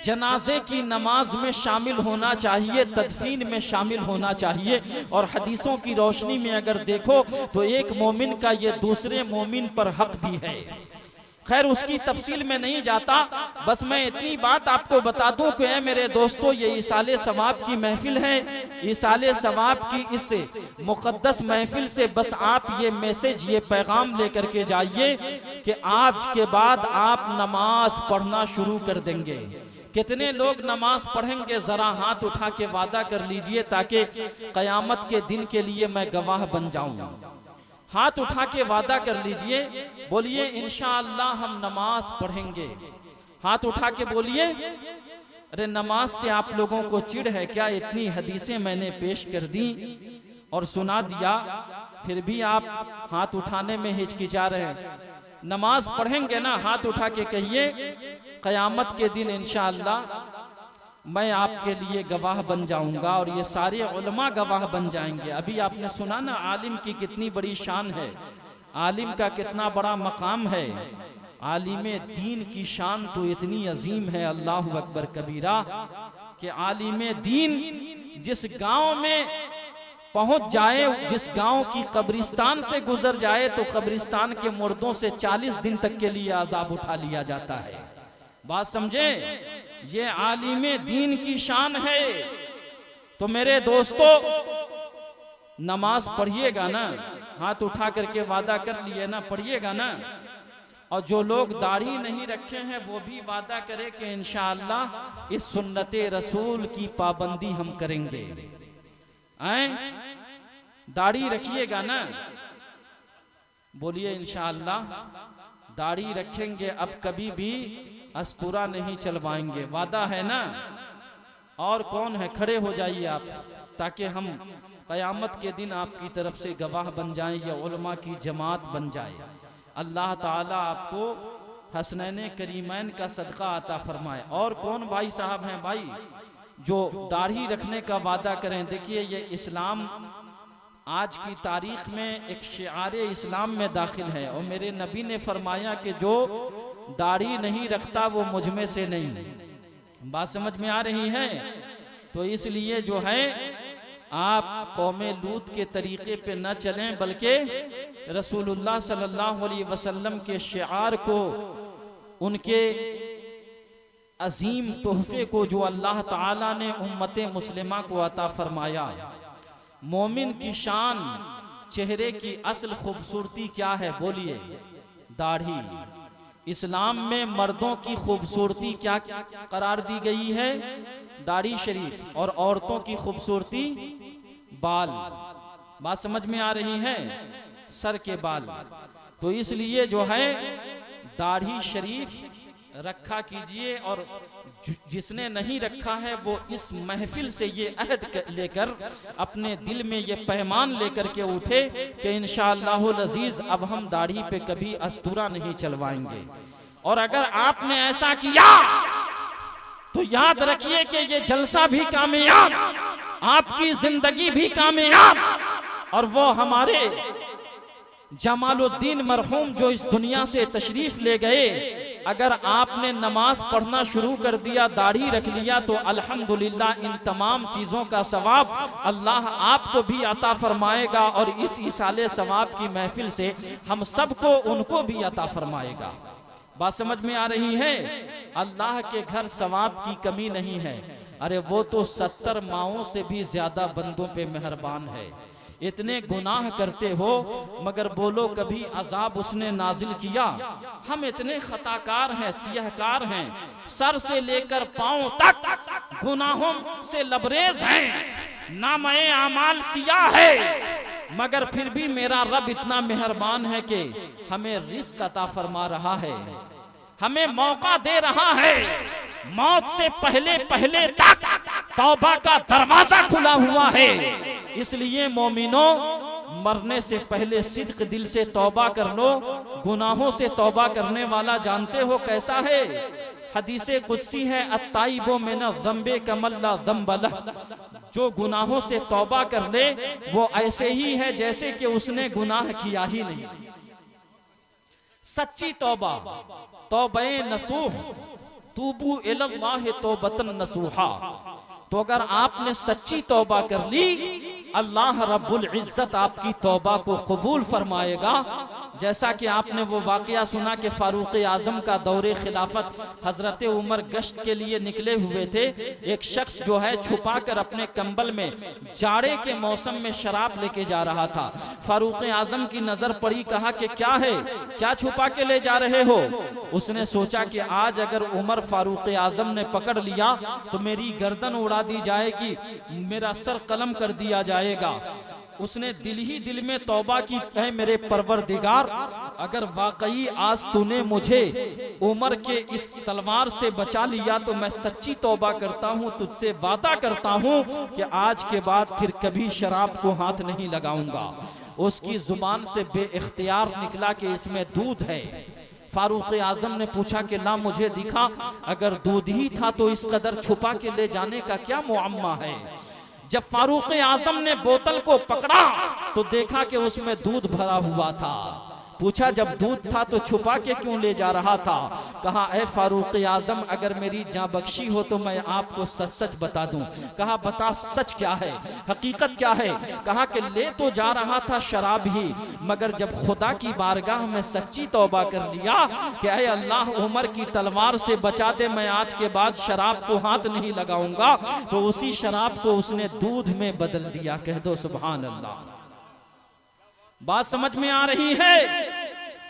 जनाजे की नमाज में शामिल होना चाहिए, तदफीन में शामिल होना चाहिए। और हदीसों की रोशनी में अगर देखो तो एक मोमिन का ये दूसरे मोमिन पर हक भी है। खैर उसकी तफसील में नहीं जाता, बस मैं इतनी बात आपको बता दूं कि मेरे दोस्तों, ये इसाले सवाब की महफिल है। इसाले सवाब की इस मुकद्दस महफिल से बस आप ये मैसेज, ये पैगाम लेकर के जाइए कि आज के बाद आप नमाज पढ़ना शुरू कर देंगे। कितने लोग नमाज पढ़ेंगे? जरा हाथ उठा के वादा कर लीजिए ताकि कयामत के दिन के लिए मैं गवाह बन जाऊं। हाथ उठा के वादा कर लीजिए, बोलिए इंशाअल्लाह हम नमाज पढ़ेंगे। हाथ उठा के बोलिए। अरे नमाज से आप लोगों को चिढ़ है क्या? इतनी हदीसें मैंने पेश कर दी और सुना दिया, फिर भी आप हाथ उठाने में हिचकिचा रहे हैं। नमाज पढ़ेंगे ना? हाथ उठा के कहिए, कयामत के दिन इंशाअल्लाह मैं आपके लिए गवाह बन जाऊंगा और ये सारे उलमा गवाह बन जाएंगे। अभी आपने सुना ना आलिम की कितनी बड़ी शान है, आलिम का कितना बड़ा मकाम है। आलिमे दीन की शान तो इतनी अजीम है, अल्लाहु अकबर कबीरा, कि आलिमे दीन जिस गांव में पहुंच जाए, जिस गांव की कब्रिस्तान से गुजर जाए, तो कब्रिस्तान के मुर्दों से 40 दिन तक के लिए अजाब उठा लिया जाता है। बात समझे? ये आलिमे दीन की शान है। तो मेरे दोस्तों, नमाज पढ़िएगा ना? हाथ उठा करके वादा कर लिए ना, पढ़िएगा ना? और जो लोग दाढ़ी नहीं रखे हैं वो भी वादा करे कि इंशाअल्लाह इस सुन्नते रसूल की पाबंदी हम करेंगे। दाढ़ी रखिएगा ना? बोलिए इंशाअल्लाह दाढ़ी रखेंगे, अब कभी भी अस्तूरा नहीं चलवाएंगे। वादा है ना? और कौन है? खड़े हो जाइए आप, ताकि हम क़यामत के दिन आपकी तरफ से गवाह बन जाएं या उलमा की जमात बन जाए। अल्लाह ताला आपको हसनैन करीमैन का सदका अता फरमाए। और कौन भाई साहब हैं भाई जो दाढ़ी रखने का वादा करें? देखिए, ये इस्लाम आज की तारीख में एक शिआरे इस्लाम में दाखिल है, और मेरे नबी ने फरमाया कि जो दाढ़ी नहीं रखता वो मुझ में से नहीं। बात समझ में आ रही है? तो इसलिए जो है आप कौमे लूत के तरीके पे न चलें, बल्कि रसूलुल्लाह सल्लल्लाहु अलैहि वसल्लम के शिआर को, उनके अजीम तोहफे को जो अल्लाह ताला ने उम्मत मुस्लिमा को अता फरमाया। मोमिन की शान, चेहरे की असल खूबसूरती क्या है? बोलिए, दाढ़ी। इस्लाम में मर्दों की खूबसूरती क्या करार दी गई है? दाढ़ी शरीफ। और औरतों की खूबसूरती बाल। बात समझ में आ रही है? सर के बाल। तो इसलिए जो है दाढ़ी शरीफ रखा कीजिए, और जिसने नहीं रखा है वो इस महफिल से ये अहद लेकर, अपने दिल में ये पैमान लेकर के उठे कि इंशाअल्लाहुल अजीज अब हम दाढ़ी पे कभी अस्तूरा नहीं चलवाएंगे। और अगर आपने ऐसा किया तो याद रखिए कि ये जलसा भी कामयाब, आपकी जिंदगी भी कामयाब, और वो हमारे जमालुद्दीन मरहूम जो इस दुनिया से तशरीफ ले गए, अगर आपने नमाज पढ़ना शुरू कर दिया, दाढ़ी रख लिया, तो अल्हम्दुलिल्लाह इन तमाम चीजों का सवाब अल्लाह आपको भी अता फरमाएगा, और इस इसाले सवाब की महफिल से हम सबको उनको भी अता फरमाएगा। बात समझ में आ रही है? अल्लाह के घर सवाब की कमी नहीं है। अरे वो तो 70 माओं से भी ज्यादा बंदों पे मेहरबान है। इतने गुनाह करते हो मगर बोलो कभी अजाब उसने नाजिल किया? हम इतने खताकार हैं, सियाहकार हैं, सर से लेकर पांव तक गुनाहों से लबरेज हैं, नामे आमाल सियाह है, मगर फिर भी मेरा रब इतना मेहरबान है कि हमें रिस्क अता फरमा रहा है, हमें मौका दे रहा है। मौत से पहले पहले तक तौबा का दरवाजा खुला हुआ है। इसलिए मोमिनों, मरने से पहले सिद्क दिल से तौबा कर लो। गुनाहों से तौबा करने वाला जानते हो कैसा है? हदीसे कुदसी है, अत्ताइबो मिन ज़म्बे कमल्ला ज़म्बलह। जो गुनाहों से तौबा कर ले वो ऐसे ही है जैसे कि उसने गुनाह किया ही नहीं। सच्ची तौबा, तौबे नसूह, तूबू इलल्लाह तौबतन नसूहा। तो अगर आपने सच्ची तौबा कर ली, अल्लाह रब्बुल इज्जत आपकी तौबा को कबूल फरमाएगा। जैसा कि आपने वो वाकया सुना कि फारूक आजम का दौरे खिलाफत हजरत उमर गश्त के लिए निकले हुए थे। एक शख्स जो है छुपा कर अपने कंबल में जाड़े के मौसम में शराब लेके जा रहा था। फारूक आजम की नजर पड़ी, कहा कि क्या है, क्या छुपा के ले जा रहे हो? उसने सोचा कि आज अगर उमर फारूक आजम ने पकड़ लिया तो मेरी गर्दन उड़ा दी जाएगी, मेरा सर कलम कर दिया जाएगा। उसने दिल ही दिल में तौबा की, है मेरे परवरदिगार, अगर वाकई आज तूने मुझे उमर के इस तलवार से बचा लिया तो मैं सच्ची तौबा करता हूँ, तुझसे वादा करता हूँ कि आज के बाद फिर कभी शराब को हाथ नहीं लगाऊंगा। उसकी जुबान से बेइख्तियार निकला कि इसमें दूध है। फारूक आजम ने पूछा कि ला मुझे दिखा, अगर दूध ही था तो इस कदर छुपा के ले जाने का क्या मुअम्मा है? जब फारूक आजम ने बोतल को पकड़ा तो देखा कि उसमें दूध भरा हुआ था। पूछा जब दूध था तो छुपा के क्यों ले जा रहा था? कहा ए फारूक आजम, अगर मेरी जान बख्शी हो तो मैं आपको सच सच बता दूं। कहा बता सच क्या है, हकीकत क्या है? कहा कि ले तो जा रहा था शराब ही, मगर जब खुदा की बारगाह में सच्ची तौबा कर लिया कि ए अल्लाह उमर की तलवार से बचा दे, मैं आज के बाद शराब को हाथ नहीं लगाऊंगा, तो उसी शराब को उसने दूध में बदल दिया। कह दो सुभान अल्लाह। बात समझ में आ रही है?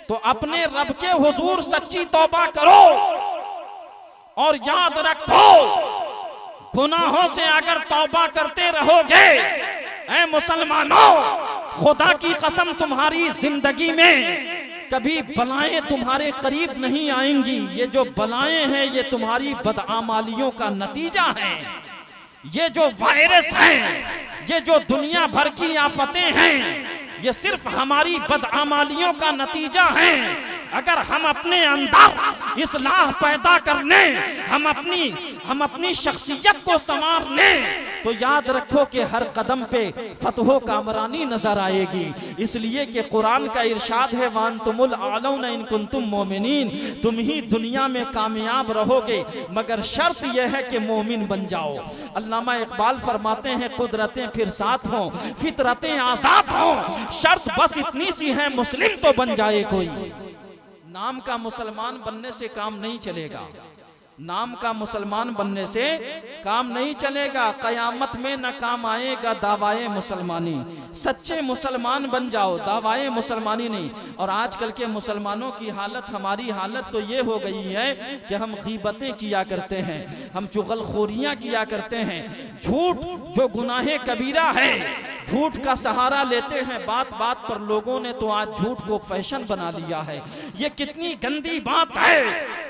तो अपने रब के हुजूर सच्ची तौबा करो और याद रखो, गुनाहों से अगर तौबा करते रहोगे ऐ मुसलमानों, खुदा की कसम तुम्हारी जिंदगी में कभी बलाएं तुम्हारे करीब नहीं आएंगी। ये जो बलाएं हैं ये तुम्हारी बदआमालियों का नतीजा है। ये जो वायरस हैं, ये जो दुनिया भर की आफतें हैं, ये सिर्फ हमारी बदआमालियों का नतीजा है। अगर हम अपने अंदर इस्लाह पैदा कर लें, हम अपनी शख्सियत को संवार लें, तो याद रखो कि हर कदम पे फतहो कामरानी नजर आएगी। इसलिए कि कुरान का इरशाद है, वांतुमुल आलौना इन कुंतुम मोमिनीन, तुम ही दुनिया में कामयाब रहोगे मगर शर्त यह है कि मोमिन बन जाओ। अल्लामा इकबाल फरमाते हैं, कुदरतें फिर साथ हों, फितरतें आजाद हों, शर्त बस इतनी सी है, मुस्लिम तो बन जाए कोई। नाम का मुसलमान बनने से काम नहीं चलेगा, नाम का मुसलमान बनने से काम नहीं चलेगा। कयामत में न काम आएगा दावाए मुसलमानी। सच्चे मुसलमान बन जाओ, दावाए मुसलमानी नहीं। और आजकल के मुसलमानों की हालत, हमारी हालत तो ये हो गई है कि हम गीबतें किया करते हैं, हम चुगलखोरियां किया करते हैं। झूठ जो गुनाहे कबीरा है, झूठ का सहारा लेते हैं। बात बात पर लोगों ने तो आज झूठ को फैशन बना लिया है। ये कितनी गंदी बात है।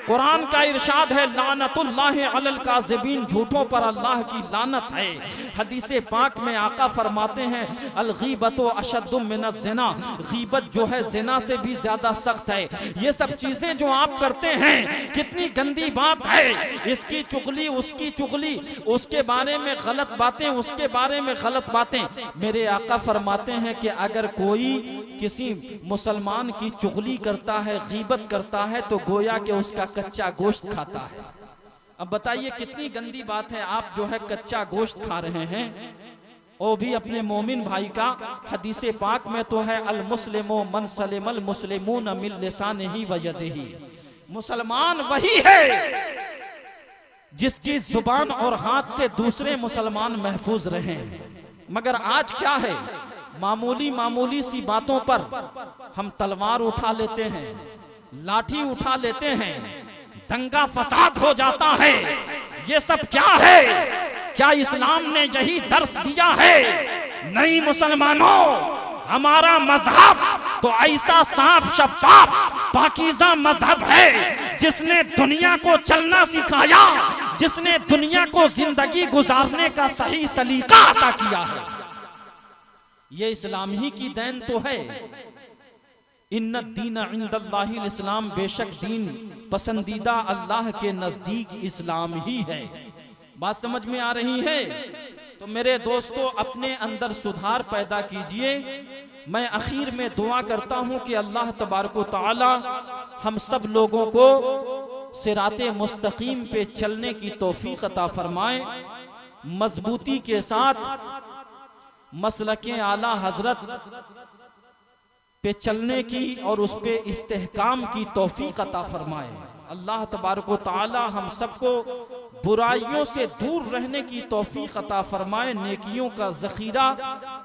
कुरान का इरशाद है, लानतुल्लाहि अलल काज़िबीन, झूठों पर अल्लाह की लानत है। हदीसे पाक में आका फरमाते हैं, अल गीबतु अशद्दु मिनज़ ज़िना, गीबत जो है ज़िना से भी ज्यादा सख्त है। ये सब चीजें जो आप करते हैं कितनी गंदी बात है। इसकी चुगली, उसकी चुगली, उसके बारे में गलत बातें, उसके बारे में गलत बातें। मेरे आका फरमाते हैं कि अगर कोई किसी मुसलमान की चुगली करता है, गीबत करता है, तो गोया कि उसका कच्चा गोश्त खाता है। अब बताइए कितनी गंदी बात है। आप जो है कच्चा गोश्त खा रहे हैं, वो भी अपने मोमिन भाई का। हदीसे पाक में तो है, अल मुस्लिमो मन सलिमल मुस्लिमून मिन लिसानिही व यदिही, मुसलमान वही है जिसकी जुबान और हाथ से दूसरे मुसलमान महफूज रहे। मगर आज क्या है, मामूली मामूली सी बातों पर हम तलवार उठा लेते हैं, लाठी उठा लेते हैं, दंगा फसाद हो जाता है। ये सब क्या है? क्या इस्लाम ने यही दर्श दिया है? नहीं मुसलमानों, हमारा मजहब तो ऐसा साफ शफाफ पाकीज़ा मजहब है जिसने दुनिया को चलना सिखाया, जिसने दुनिया को जिंदगी गुजारने का सही सलीका अता किया है। ये इस्लाम ही की देन तो है। इन्ना दीन इंदल्लाहिल इस्लाम, बेशक दीन पसंदीदा अल्लाह के नजदीक इस्लाम ही है। बात समझ में आ रही है? तो मेरे दोस्तों, अपने अंदर सुधार पैदा कीजिए। मैं आखिर में दुआ करता हूं कि अल्लाह तबारक व तआला हम सब लोगों को सिराते मुस्तकीम पे चलने की तौफीक अता फरमाए, मजबूती के साथ मसलके आला हजरत पे चलने की और उस पे इस्तेहकाम की तौफीक अता फरमाए। अल्लाह तबारक व तआला हम सबको बुराइयों से दूर रहने की तौफीक अता फरमाए, नेकियों का जखीरा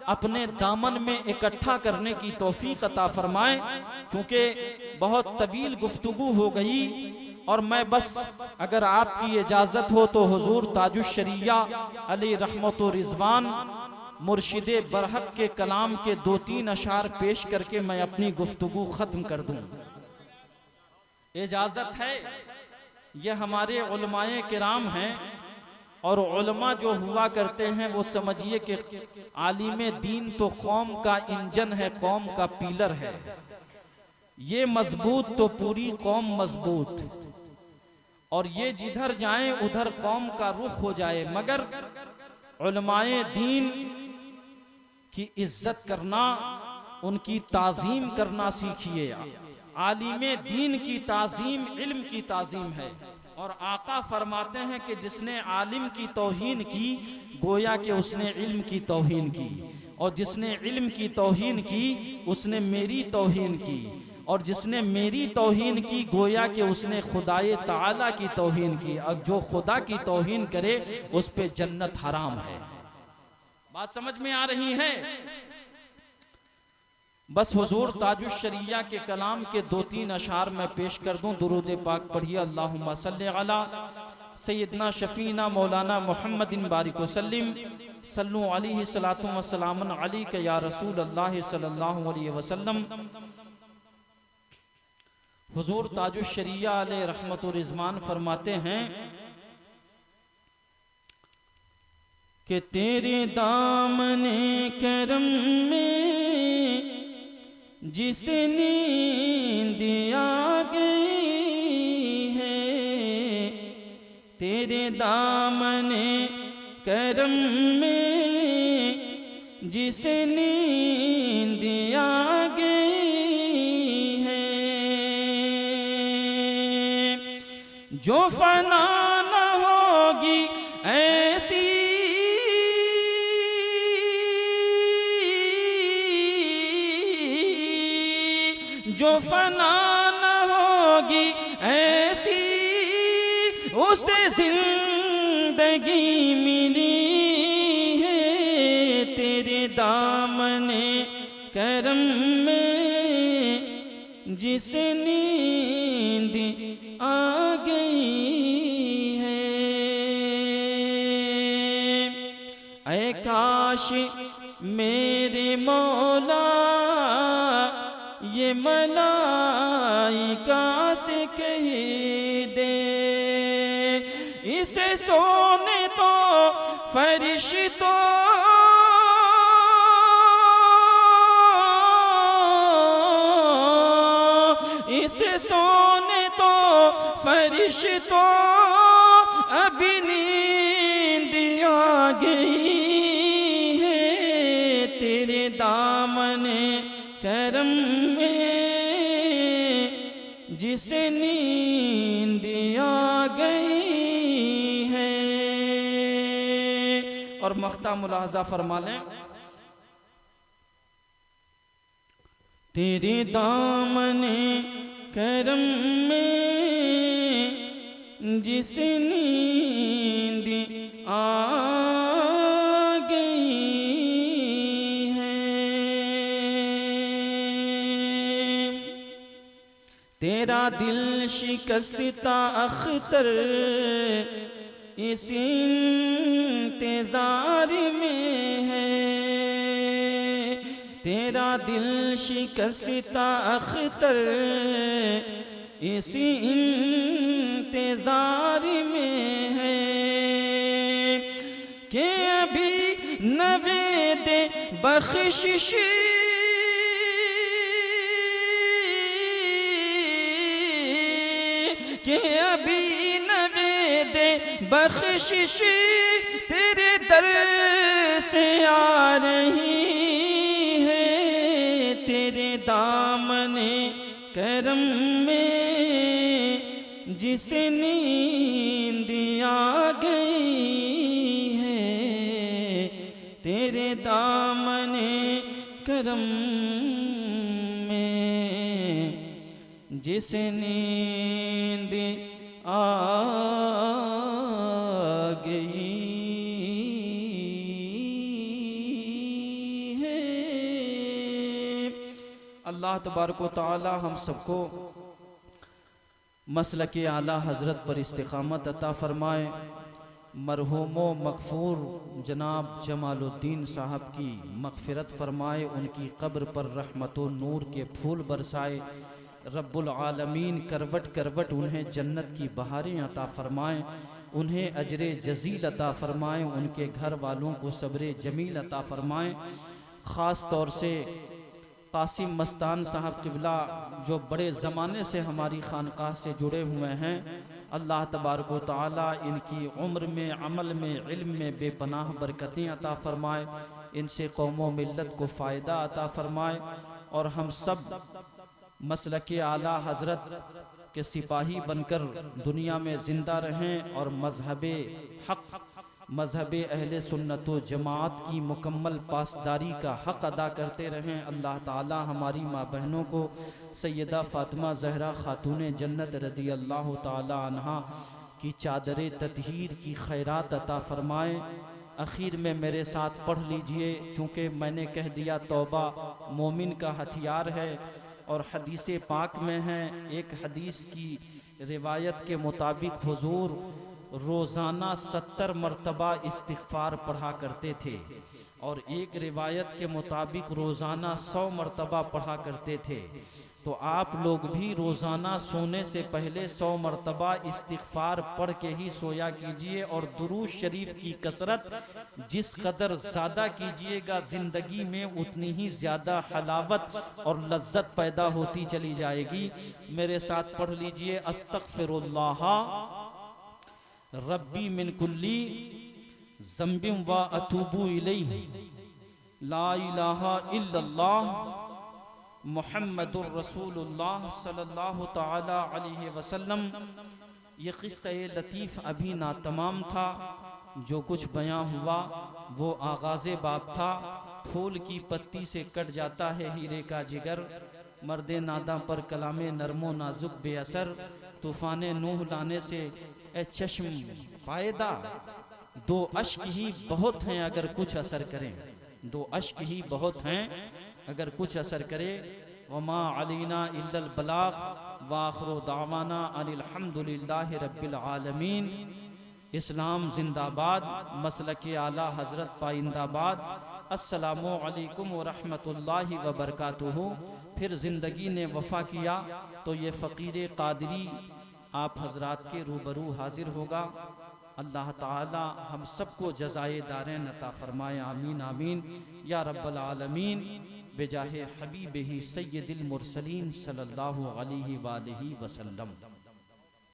अपने दामन में इकट्ठा करने की तौफीक अता फरमाए। क्योंकि बहुत तवील गुफ्तगू हो गई और मैं बस, अगर आपकी इजाजत हो तो हुजूर ताजुश शरिया अली रहमत व रिजवान मुर्शिदे बरहक के कलाम के 2-3 अशार पेश करके मैं अपनी गुफ्तगू खत्म कर दूं। इजाजत है? ये हमारे उलमाए किराम हैं, और उलमा जो हुआ करते हैं वो समझिए कि आलिम दीन तो कौम का इंजन है, कौम का पिलर है। ये मजबूत तो पूरी कौम मजबूत, और ये जिधर जाए उधर कौम का रुख हो जाए। मगर उलमाए दीन की इज्जत करना, उनकी ताजीम करना सीखिए। आलिमे दीन की ताजीम इल्म की ताजीम है। और आका फरमाते हैं कि जिसने आलिम की तौहीन की, गोया कि उसने इल्म की तौहीन की, और जिसने इल्म की तौहीन की उसने मेरी तौहीन की, और जिसने मेरी तौहीन की गोया कि उसने खुदाए ताला की तौहीन की। अब जो खुदा की तौहीन करे उस पे जन्नत हराम है। बात समझ में आ रही है? बस हुजूर ताजुश शरिया के कलाम के 2-3 अशार में पेश कर दूं। दुरूद पाक पढ़िए। अल्लाहुम्मा सल्ली अला सय्यदना शफीना मौलाना मुहम्मदिन बारिक वसल्लिम सल्लु अलैहि सलातु व सलामुन अलैका या रसूल अल्लाह सल्लल्लाहु अलैहि वसल्लम। हुजूर ताजुश शरिया अलैहि रहमत व रिजवान फरमाते हैं कि तेरे दामने करम में जिसे नींद आ गई है, तेरे दामने करम में जिसे नींद आ गई है, जो फना न होगी ऐसी जो फना न होगी ऐसी उसे जिंदगी मिली है, तेरे दामने करम में जिसे नींद आ गई है। ऐ काश मेरे मौला ये मलाइका से कह दे, इसे सोने तो फरिश्तों इसे सोने तो फरिश्तों अभी नींद आ गई है, तेरे दामने करम में जिसे नींद आ गई है। और मख्ता मुलाहजा फरमा लें, तेरे दामने करम में जिसे नींद आ गई है, तेरा दिल शिकस्ता अख्तर इस इंतजार में है, तेरा दिल शिकस्ता अख्तर इसी इंतजार में है, कि अभी नवेद बख्शिश कि अभी नवेद बख्शिश तेरे दर से आ रही है, तेरे दामने करम में जिसे नींद आ गई है, तेरे दामने करम में जिसे नींद आ गई है। अल्लाह तबारक व तआला हम सबको मसलके आला हज़रत पर इस्तिक़ामत अता फ़रमाए। मरहूमो मग़फ़ूर जनाब जमालुद्दीन साहब की मग़फ़िरत फ़रमाए, उनकी कब्र पर रहमतो नूर के फूल बरसाए। रब्बुल आलमीन करवट करवट उन्हें जन्नत की बहारें अता फ़रमाएँ, उन्हें अजरे जज़ील अता फ़रमाएँ, उनके घर वालों को सब्र जमील अता फ़रमाएँ। ख़ास तौर से कासिम मस्तान साहब क़िबला जो बड़े ज़माने से हमारी खानकाह से जुड़े हुए हैं, अल्लाह तबारक व तआला इनकी उम्र में, अमल में, इल्म में बेपनाह बरकतें अता फ़रमाए, इनसे कौमों मिल्लत को फ़ायदा अता फ़रमाए, और हम सब मसलके आला हज़रत के सिपाही बनकर दुनिया में ज़िंदा रहें और मज़हबे हक़, मज़हबे अहले सुन्नत व जमात की मुकम्मल पासदारी का हक़ अदा करते रहें। अल्लाह ताला हमारी माँ बहनों को सैयदा फ़ातिमा ज़हरा ख़ातून जन्नत रदी अल्लाह ताला अन्हा की चादर ततहीर की खैरात अता फ़रमाएँ। आखिर में मेरे साथ पढ़ लीजिए, चूँकि मैंने कह दिया तौबा मोमिन का हथियार है, और हदीस पाक में है, एक हदीस की रिवायत के मुताबिक हुजूर रोज़ाना 70 मरतबा इस्तिग़फ़ार पढ़ा करते थे, और एक रिवायत के मुताबिक रोज़ाना 100 मरतबा पढ़ा करते थे। तो आप लोग भी रोज़ाना सोने से पहले 100 मरतबा इस्तिग़फ़ार पढ़ के ही सोया कीजिए, और दुरूद शरीफ की कसरत जिस कदर ज्यादा कीजिएगा जिंदगी में उतनी ही ज्यादा हलावत और लज्जत पैदा होती चली जाएगी। मेरे साथ पढ़ लीजिए, अस्तगफिरुल्लाह रब्बी मिन कुल्ली ज़ंबिन व अतूबु इलैहि, ला इलाहा इल्लल्लाह मुहम्मदुर रसूलुल्लाह सल्लल्लाहु ताला अलैहि वसल्लम। ये क़िस्सा लतीफ़ अभी नातमाम था। जो कुछ बयां हुआ वो आगाज़े बाब था। फूल की पत्ती से कट जाता है हीरे का जिगर, मर्दे नादा पर कलामे नरमो नाजुक बेअसर, तूफ़ाने नूह लाने से ए चश्म फायदा, दो अश्क ही बहुत हैं अगर कुछ असर करें, दो अश्क ही बहुत हैं अगर कुछ असर करे। वमा अलैना इल्लल बलाग व आखिरु दावाना अनिल हम्दुलिल्लाहि रब्बिल आलमीन। इस्लाम जिंदाबाद, मसलके आला हजरत पाइंदाबाद। अस्सलामु अलैकुम व रहमतुल्लाहि व बरकातुहू। फिर जिंदगी ने वफा किया तो ये फ़कीर कादरी आप हजरात के रूबरू हाजिर होगा। अल्लाह ताला हम सबको जज़ाए दारैन अता फरमाए, आमीन आमीन या रब्बल आलमीन। बेजाहे हबीबिही सय्यदिल मुरसलीन सल्लल्लाहु अलैहि वसल्लम।